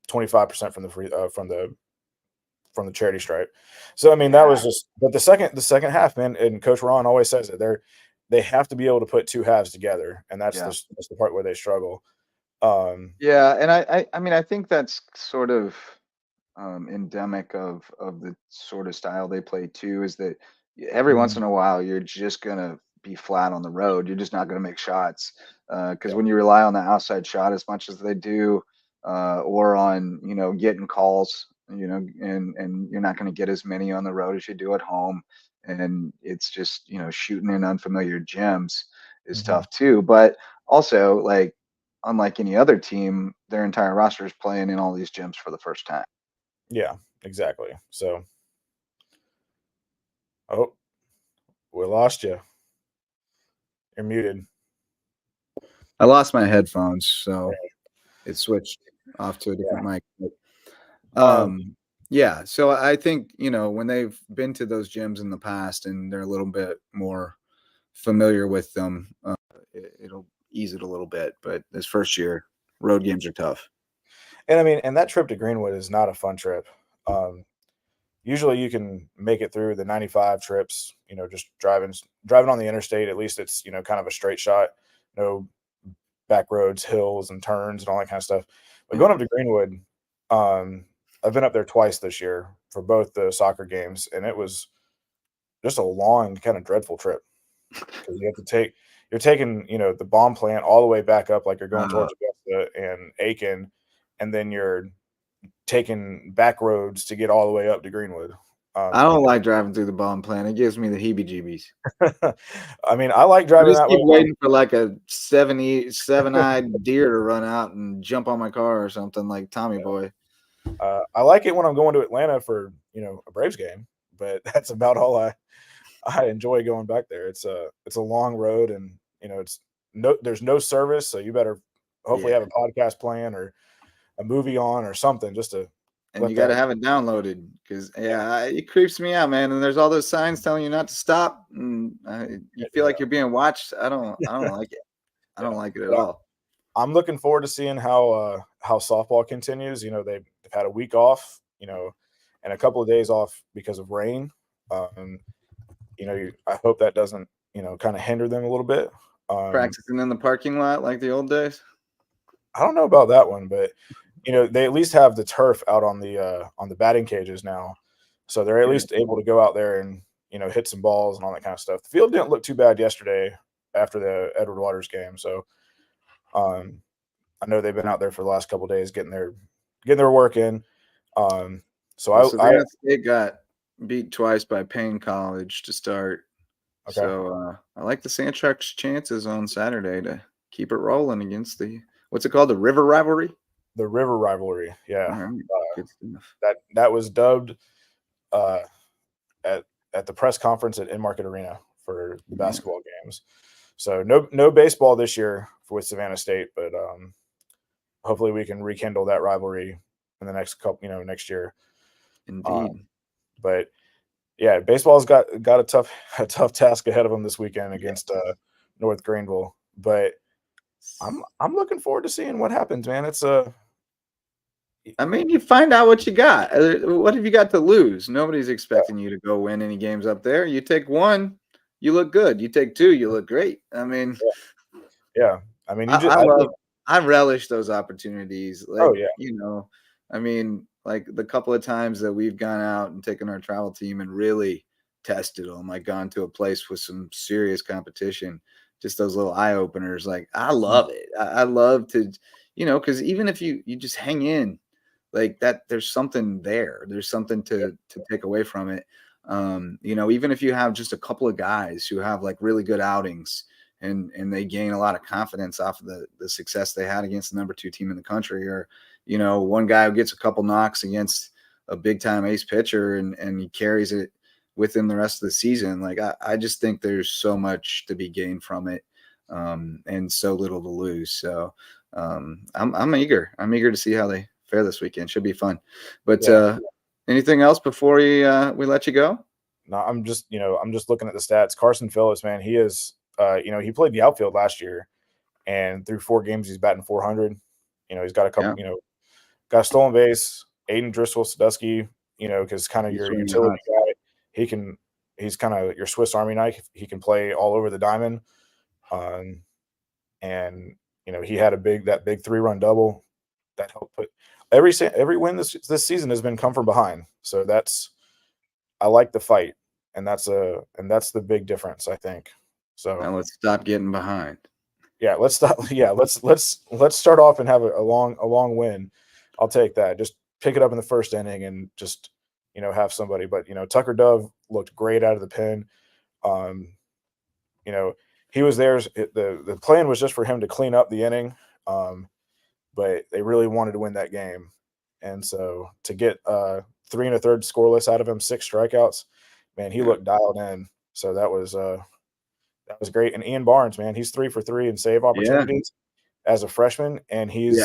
25% from the charity stripe. So I mean, that was just. But the second half, man, and Coach Ron always says it. They have to be able to put two halves together, and that's the part where they struggle. Yeah, and I mean, I think that's sort of endemic of the sort of style they play too, is that every once in a while you're just gonna be flat on the road. You're just not gonna make shots because when you rely on the outside shot as much as they do, or on getting calls, and you're not gonna get as many on the road as you do at home, and it's just shooting in unfamiliar gyms is tough too. But also, like, unlike any other team, their entire roster is playing in all these gyms for the first time. Yeah, exactly. So, oh, we lost you. You're muted. I lost my headphones, so it switched off to a different mic. Yeah, so I think, when they've been to those gyms in the past and they're a little bit more familiar with them, it'll ease it a little bit. But this first year, road games are tough. And I mean, and that trip to Greenwood is not a fun trip. Usually you can make it through the 95 trips, just driving on the interstate. At least it's, kind of a straight shot, no back roads, hills and turns and all that kind of stuff. But going up to Greenwood, I've been up there twice this year for both the soccer games, and it was just a long, kind of dreadful trip. Because you're taking, the bomb plant all the way back up, like you're going towards Augusta and Aiken, and then you're taking back roads to get all the way up to Greenwood. I don't like driving through the bomb plant. It gives me the heebie-jeebies. I mean, I like driving that way. Keep waiting for like a seven-eyed deer to run out and jump on my car or something, like Tommy Boy. I like it when I'm going to Atlanta for a Braves game, but that's about all I enjoy going back there. It's a long road, and there's no service, so you better hopefully have a podcast playing or a movie on or something just to. And you got to have it downloaded because it creeps me out, man. And there's all those signs telling you not to stop, and you feel like you're being watched. I don't like it. I don't like it at all. I'm looking forward to seeing how softball continues. They've had a week off, and a couple of days off because of rain. I hope that doesn't, kind of hinder them a little bit. Practicing in the parking lot like the old days. I don't know about that one, but they at least have the turf out on the batting cages now, so they're at least able to go out there and hit some balls and all that kind of stuff. The field didn't look too bad yesterday after the Edward Waters game, so I know they've been out there for the last couple of days getting their work in. Savannah State got beat twice by Payne College to start. Okay. So I like the Sand Sharks' chances on Saturday to keep it rolling against what's it called? The River Rivalry? The River Rivalry, yeah. Good stuff. That was dubbed at the press conference at In-Market Arena for the basketball games. So no baseball this year with Savannah State, but hopefully we can rekindle that rivalry in the next couple, next year. Indeed. But yeah, baseball's got a tough task ahead of them this weekend against North Greenville. But I'm looking forward to seeing what happens, man. It's I mean, you find out what you got. What have you got to lose? Nobody's expecting you to go win any games up there. You take one, you look good. You take two, you look great. I mean, yeah. I mean, I relish those opportunities. Like, I mean, like the couple of times that we've gone out and taken our travel team and really tested them, like gone to a place with some serious competition. Just those little eye openers. Like, I love it. I love to, because even if you just hang in like that, there's something there. There's something to take away from it. Even if you have just a couple of guys who have like really good outings and they gain a lot of confidence off of the success they had against the number 2 team in the country, or, one guy who gets a couple knocks against a big time ace pitcher and he carries it within the rest of the season. Like, I just think there's so much to be gained from it, and so little to lose. So I'm eager to see how they fare this weekend. Should be fun. But anything else before we let you go? No, I'm just looking at the stats. Carson Phillips, man, he is he played the outfield last year, and through 4 games he's batting 400. He's got a couple, got a stolen base. Aiden Driscoll Sadusky, because kind of your utility guy. He's kind of your Swiss Army knife. He can play all over the diamond. And he had that big 3-run double that helped put every win this season has been come from behind. So I like the fight, and that's the big difference, I think. So now let's stop getting behind. Yeah, let's stop. Yeah, let's start off and have a long win. I'll take that. Just pick it up in the first inning and just have somebody. But Tucker Dove looked great out of the pen. He was there. The plan was just for him to clean up the inning, but they really wanted to win that game, and so to get 3 1/3 scoreless out of him, 6 strikeouts, man, he looked dialed in. So that was great. And Ian Barnes, man, he's 3 for 3 in save opportunities as a freshman, and he's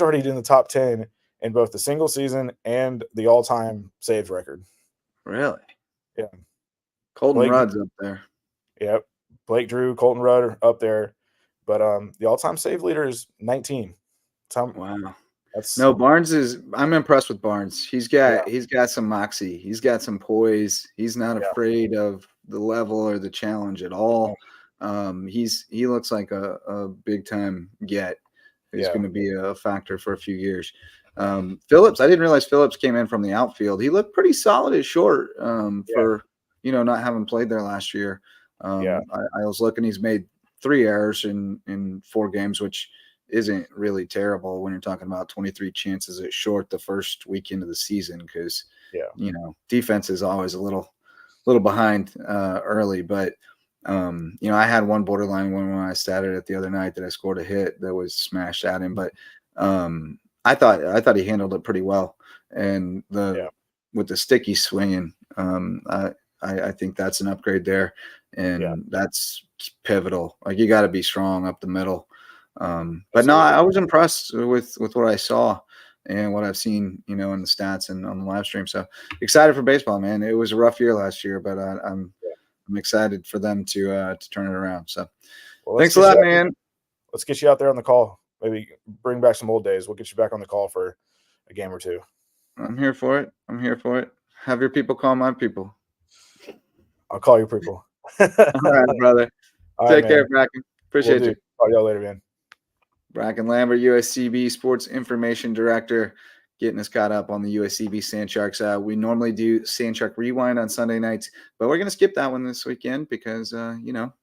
already in the top 10 in both the single season and the all-time saves record. Really? Yeah. Colton Rudd's up there. Yep. Blake Drew, Colton Rudd are up there. But the all-time save leader is 19. Wow. I'm impressed with Barnes. He's got some moxie. He's got some poise. He's not afraid of the level or the challenge at all. He looks like a big-time get. He's going to be a factor for a few years. Phillips, I didn't realize Phillips came in from the outfield. He looked pretty solid at short for not having played there last year. I was looking. He's made 3 errors in 4 games, which isn't really terrible when you're talking about 23 chances at short the first weekend of the season, because defense is always a little behind early. But I had one borderline one when I started it the other night that I scored a hit that was smashed at him, but I thought he handled it pretty well. And with the sticky swinging, I think that's an upgrade there, and that's pivotal. Like, you got to be strong up the middle. But no, I was impressed with what I saw and what I've seen, in the stats and on the live stream. So excited for baseball, man. It was a rough year last year, but I'm excited for them to turn it around. So thanks a lot, man. Let's get you out there on the call. Maybe bring back some old days. We'll get you back on the call for a game or 2. I'm here for it. Have your people call my people. I'll call your people. All right, brother. Take care, Brackin. Appreciate you. Talk to y'all later, man. Brackin Lambert, USCB Sports Information Director, getting us caught up on the USCB Sand Sharks. We normally do Sand Shark Rewind on Sunday nights, but we're going to skip that one this weekend because,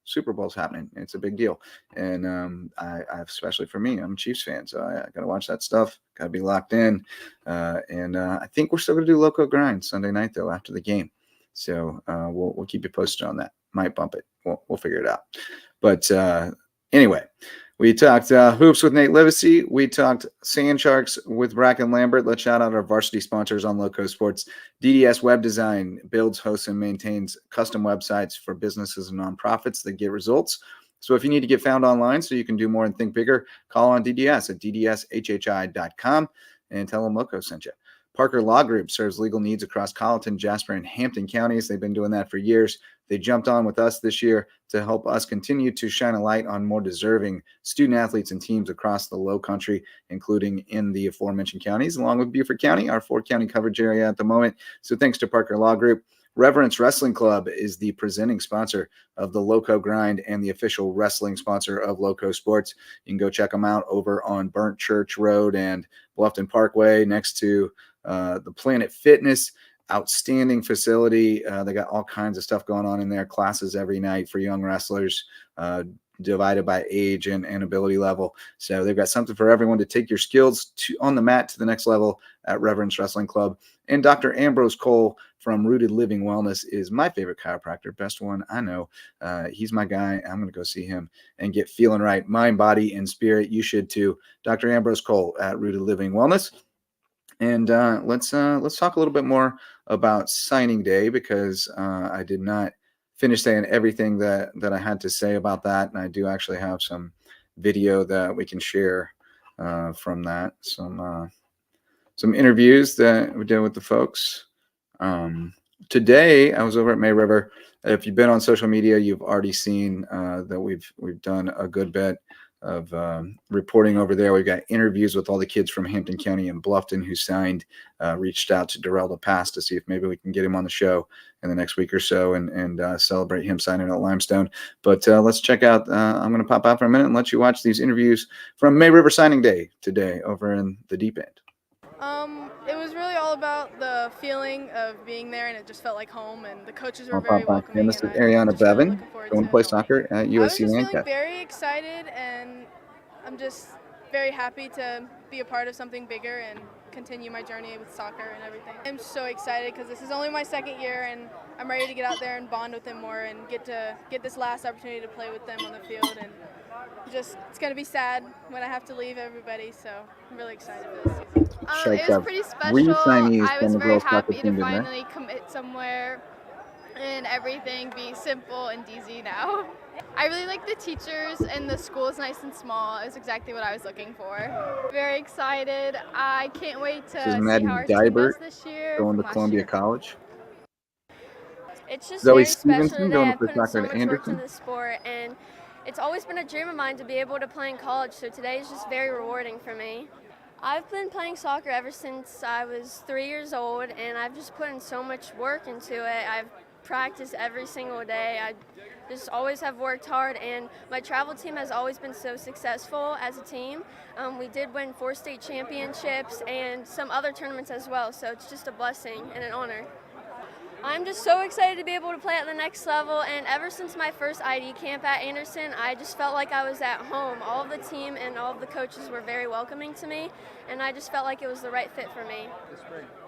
Super Bowl's happening. It's a big deal. And I especially for me, I'm a Chiefs fan, so I got to watch that stuff. Got to be locked in. And I think we're still going to do Loco Grind Sunday night, though, after the game. So we'll keep you posted on that. Might bump it. We'll figure it out. But anyway, we talked hoops with Nate Livesay. We talked Sand Sharks with Brackin Lambert. Let's shout out our varsity sponsors on Lowco Sports. DDS Web Design builds, hosts, and maintains custom websites for businesses and nonprofits that get results. So if you need to get found online so you can do more and think bigger, call on DDS at ddshhi.com and tell them Lowco sent you. Parker Law Group serves legal needs across Colleton, Jasper, and Hampton counties. They've been doing that for years. They jumped on with us this year to help us continue to shine a light on more deserving student athletes and teams across the Lowcountry, including in the aforementioned counties, along with Beaufort County, our 4-county coverage area at the moment. So thanks to Parker Law Group. Reverence Wrestling Club is the presenting sponsor of the Lowco Grind and the official wrestling sponsor of Lowco Sports. You can go check them out over on Burnt Church Road and Bluffton Parkway next to the Planet Fitness. outstanding facility. They got all kinds of stuff going on in there, classes every night for young wrestlers, divided by age and ability level. So they've got something for everyone to take your skills on the mat to the next level at Reverence Wrestling Club. And Dr. Ambrose Cole from Rooted Living Wellness is my favorite chiropractor, best one I know. He's my guy. I'm going to go see him and get feeling right, mind, body, and spirit. You should too. Dr. Ambrose Cole at Rooted Living Wellness. And let's talk a little bit more about signing day, because I did not finish saying everything that I had to say about that, and I do actually have some video that we can share from that. Some interviews that we did with the folks. Today I was over at May River. If you've been on social media, you've already seen that we've done a good bit of reporting over there. We've got interviews with all the kids from Hampton County and Bluffton who signed, reached out to Darrell the Pass to see if maybe we can get him on the show in the next week or so and celebrate him signing at Limestone. But let's check out, I'm going to pop out for a minute and let you watch these interviews from May River signing day today over in the deep end. It was really all about the feeling of being there, and it just felt like home, and the coaches were very welcoming. And this is Ariana Bevan, going to play soccer at USCB. I was just feeling very excited, and I'm just very happy to be a part of something bigger and continue my journey with soccer and everything. I'm so excited because this is only my second year, and I'm ready to get out there and bond with them more and get this last opportunity to play with them on the field. And just, it's going to be sad when I have to leave everybody, so I'm really excited for this season. It was pretty special. I was very happy to finally commit somewhere and everything be simple and easy now. I really like the teachers, and the school is nice and small. It was exactly what I was looking for. Very excited. I can't wait to see how our team does this year. Going to Columbia College. It's just Zoe very special Stevenson that going I to put play in soccer so at much work Anderson. into the sport, and it's always been a dream of mine to be able to play in college, so today is just very rewarding for me. I've been playing soccer ever since I was 3 years old, and I've just put in so much work into it. I've practiced every single day. I just always have worked hard, and my travel team has always been so successful as a team. We did win 4 state championships and some other tournaments as well, so it's just a blessing and an honor. I'm just so excited to be able to play at the next level, and ever since my first ID camp at Anderson, I just felt like I was at home. All of the team and all of the coaches were very welcoming to me, and I just felt like it was the right fit for me.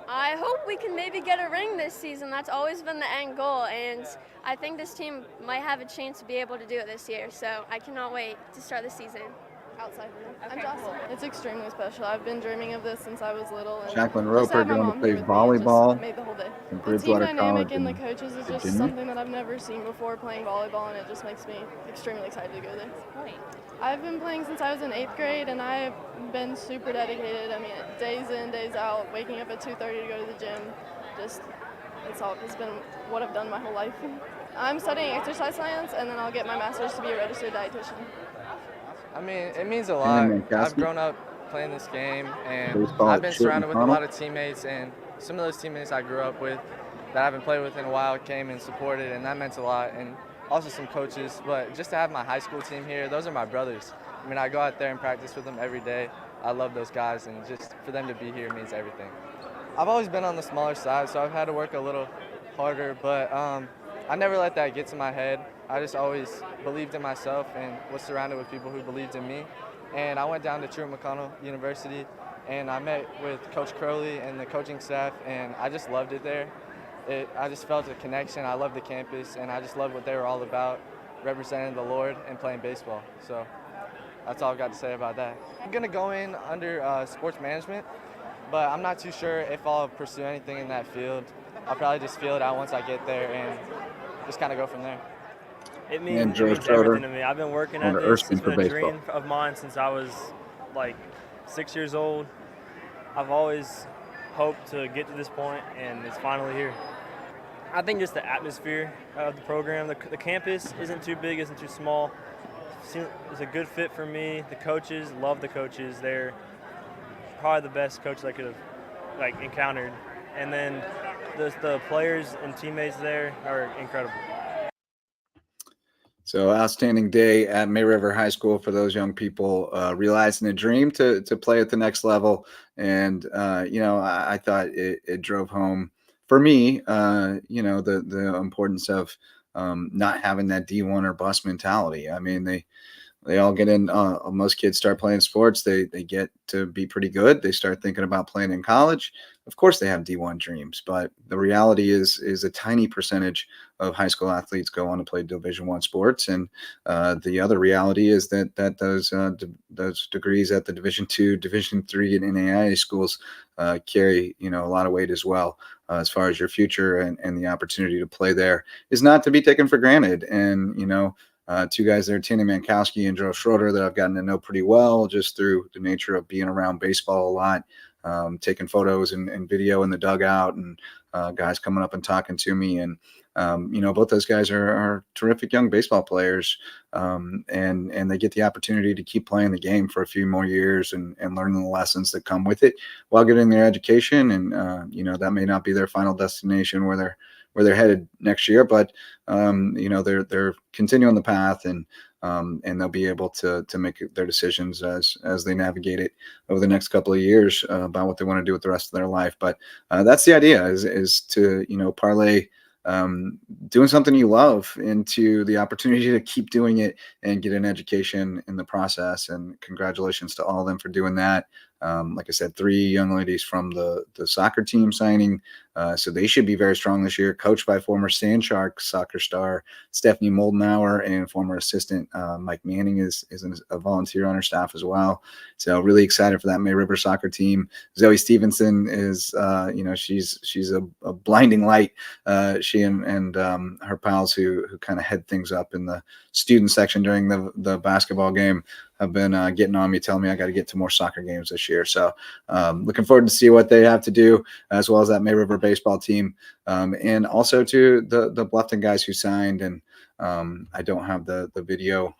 I hope we can maybe get a ring this season. That's always been the end goal, and I think this team might have a chance to be able to do it this year, so I cannot wait to start the season. Outside of I'm Jocelyn. It's extremely special. I've been dreaming of this since I was little. And Jacqueline just to Roper have my going to mom play here with me, it volleyball just made the whole day. in The team Bridgewater dynamic College and the in coaches is just Virginia. something that I've never seen before playing volleyball, and it just makes me extremely excited to go there. I've been playing since I was in 8th grade, and I've been super dedicated. I mean, days in, days out, waking up at 2:30 to go to the gym. Just, it's been what I've done my whole life. I'm studying exercise science, and then I'll get my master's to be a registered dietitian. I mean, it means a lot. I've grown up playing this game, and I've been surrounded with a lot of teammates, and some of those teammates I grew up with that I haven't played with in a while came and supported, and that meant a lot. And also some coaches, but just to have my high school team here, those are my brothers. I mean, I go out there and practice with them every day. I love those guys, and just for them to be here means everything. I've always been on the smaller side, so I've had to work a little harder, but I never let that get to my head. I just always believed in myself and was surrounded with people who believed in me. And I went down to Truett McConnell University, and I met with Coach Crowley and the coaching staff, and I just loved it there. I just felt a connection. I loved the campus, and I just loved what they were all about, representing the Lord and playing baseball. So that's all I've got to say about that. I'm going to go in under sports management, but I'm not too sure if I'll pursue anything in that field. I'll probably just feel it out once I get there and just kind of go from there. It means everything to me. I've been working at this. It's been a dream of mine since I was like 6 years old. I've always hoped to get to this point, and it's finally here. I think just the atmosphere of the program, the campus isn't too big, isn't too small. It's a good fit for me. The coaches, love the coaches. They're probably the best coaches I could have encountered. And then the players and teammates there are incredible. So outstanding day at May River High School for those young people realizing a dream to play at the next level. And, I thought it drove home for me, the importance of not having that D1 or bust mentality. I mean, they all get in. Most kids start playing sports. They get to be pretty good. They start thinking about playing in college. Of course, they have D1 dreams, but the reality is a tiny percentage of high school athletes go on to play Division I sports, and the other reality is that those degrees at the Division II, Division III, and NAIA schools carry a lot of weight as well. As far as your future and the opportunity to play there is not to be taken for granted. And two guys there, Tanny Mankowski and Joe Schroeder, that I've gotten to know pretty well just through the nature of being around baseball a lot, taking photos and video in the dugout, and guys coming up and talking to me. And, both those guys are terrific young baseball players, and they get the opportunity to keep playing the game for a few more years and learning the lessons that come with it while getting their education. And, that may not be their final destination where they're headed next year, but they're continuing the path, and they'll be able to make their decisions as they navigate it over the next couple of years about what they want to do with the rest of their life. But that's the idea is to parlay doing something you love into the opportunity to keep doing it and get an education in the process. And congratulations to all of them for doing that. Like I said, 3 young ladies from the soccer team signing. So they should be very strong this year, coached by former Sand Sharks soccer star Stephanie Moldenauer, and former assistant Mike Manning is a volunteer on her staff as well. So really excited for that May River soccer team. Zoe Stevenson is, she's a blinding light. She and her pals who kind of head things up in the student section during the basketball game have been getting on me, telling me I got to get to more soccer games this year. So looking forward to see what they have to do, as well as that May River baseball team, and also to the Bluffton guys who signed. And I don't have the video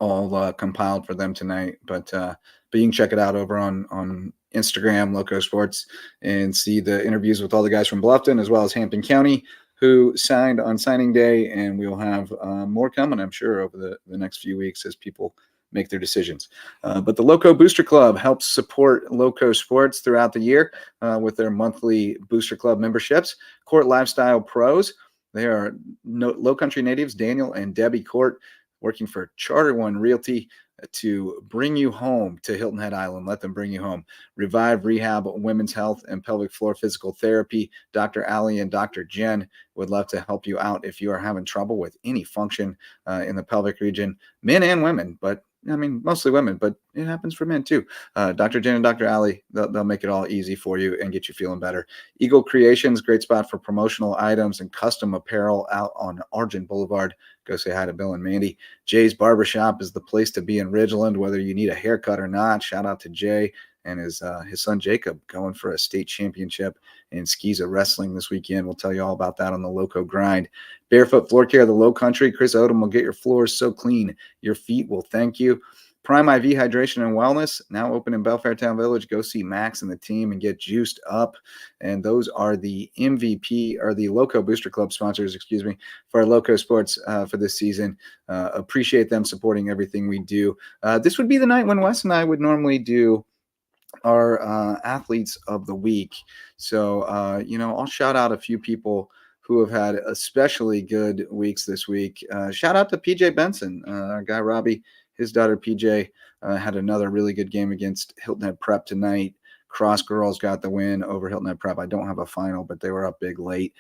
all compiled for them tonight, but you can check it out over on Instagram, Loco Sports, and see the interviews with all the guys from Bluffton as well as Hampton County who signed on signing day. And we'll have more coming, I'm sure, over the next few weeks as people make their decisions. But the Lowco Booster Club helps support Lowco Sports throughout the year with their monthly Booster Club memberships. Court Lifestyle Pros, they are Lowcountry natives, Daniel and Debbie Court, working for Charter One Realty to bring you home to Hilton Head Island. Let them bring you home. Revive Rehab Women's Health and Pelvic Floor Physical Therapy. Dr. Allie and Dr. Jen would love to help you out if you are having trouble with any function in the pelvic region, men and women, but I mean, mostly women, but it happens for men too. Dr. Jen and Dr. Allie, they'll make it all easy for you and get you feeling better. Eagle Creations, great spot for promotional items and custom apparel out on Argent Boulevard. Go say hi to Bill and Mandy. Jay's Barbershop is the place to be in Ridgeland, whether you need a haircut or not. Shout out to Jay and his son Jacob going for a state championship in Skeeza wrestling this weekend. We'll tell you all about that on the Lowco Grind. Barefoot Floor Care, the Lowcountry. Chris Odom will get your floors so clean your feet will thank you. Prime IV Hydration and Wellness, now open in Belfair Town Village. Go see Max and the team and get juiced up. And those are the MVP, or the Lowco Booster Club sponsors, for our Lowco Sports for this season. Appreciate them supporting everything we do. This would be the night when Wes and I would normally do our athletes of the week. So, I'll shout out a few people who have had especially good weeks this week. Shout out to PJ Benson, our guy Robbie. His daughter PJ had another really good game against Hilton Head Prep tonight. Cross girls got the win over Hilton Head Prep. I don't have a final, but they were up big late.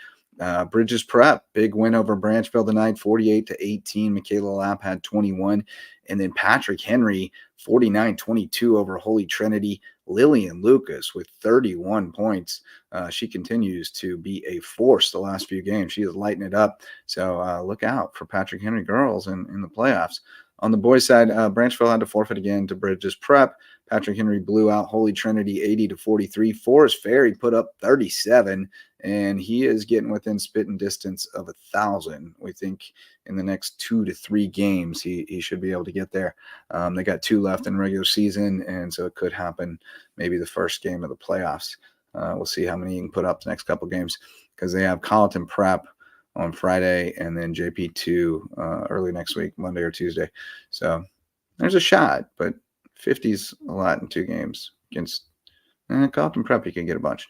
Bridges Prep, big win over Branchville tonight, 48-18. Michaela Lapp had 21. And then Patrick Henry, 49-22 over Holy Trinity. Lillian Lucas with 31 points. She continues to be a force the last few games. She is lighting it up. So look out for Patrick Henry girls in the playoffs. On the boys' side, Branchville had to forfeit again to Bridges Prep. Patrick Henry blew out Holy Trinity 80-43. Forest Ferry put up 37, and he is getting within spitting distance of 1,000. We think in the next 2 to 3 games, he should be able to get there. They got 2 left in regular season, and so it could happen maybe the first game of the playoffs. We'll see how many he can put up the next couple games, because they have Colleton Prep on Friday and then JP2 early next week, Monday or Tuesday. So there's a shot, but 50's a lot in 2 games against Carlton Prep, you can get a bunch.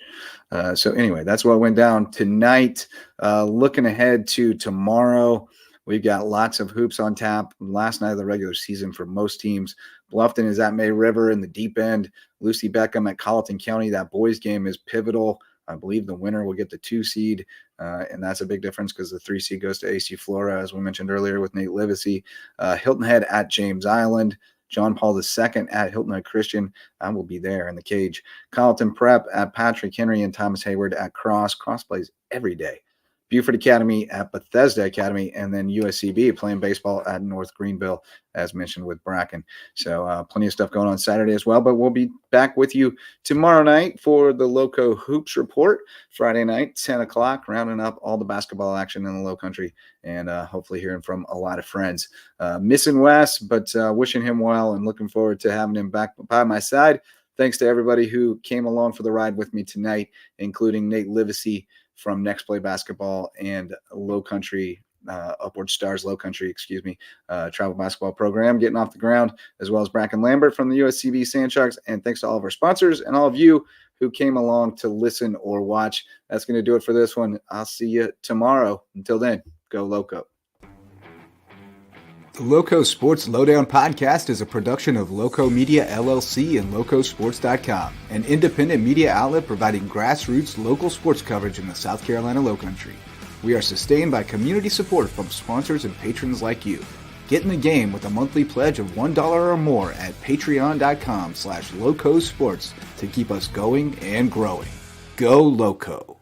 So anyway, that's what went down tonight. Looking ahead to tomorrow, we've got lots of hoops on tap. Last night of the regular season for most teams. Bluffton is at May River in the deep end. Lucy Beckham at Colleton County. That boys game is pivotal. I believe the winner will get the 2 seed, and that's a big difference because the 3 seed goes to AC Flora, as we mentioned earlier with Nate Livesay. Hilton Head at James Island. John Paul II at Hilton Head Christian. I will be there in the cage. Colleton Prep at Patrick Henry and Thomas Hayward at Cross. Cross plays every day. Buford Academy at Bethesda Academy, and then USCB playing baseball at North Greenville, as mentioned with Brackin. So plenty of stuff going on Saturday as well, but we'll be back with you tomorrow night for the Lowco Hoops Report. Friday night, 10 o'clock, rounding up all the basketball action in the Lowcountry, and hopefully hearing from a lot of friends. Missing Wes, but wishing him well and looking forward to having him back by my side. Thanks to everybody who came along for the ride with me tonight, including Nate Livesay from Next Play Basketball and Lowcountry, Upward Stars Lowcountry, travel basketball program getting off the ground, as well as Brackin Lambert from the USCB Sand Sharks. And thanks to all of our sponsors and all of you who came along to listen or watch. That's going to do it for this one. I'll see you tomorrow. Until then, go Lowco. The LowcoSports Lowdown podcast is a production of Lowco Media LLC and LowcoSports.com, an independent media outlet providing grassroots local sports coverage in the South Carolina Lowcountry. We are sustained by community support from sponsors and patrons like you. Get in the game with a monthly pledge of $1 or more at patreon.com/LowcoSports to keep us going and growing. Go Lowco.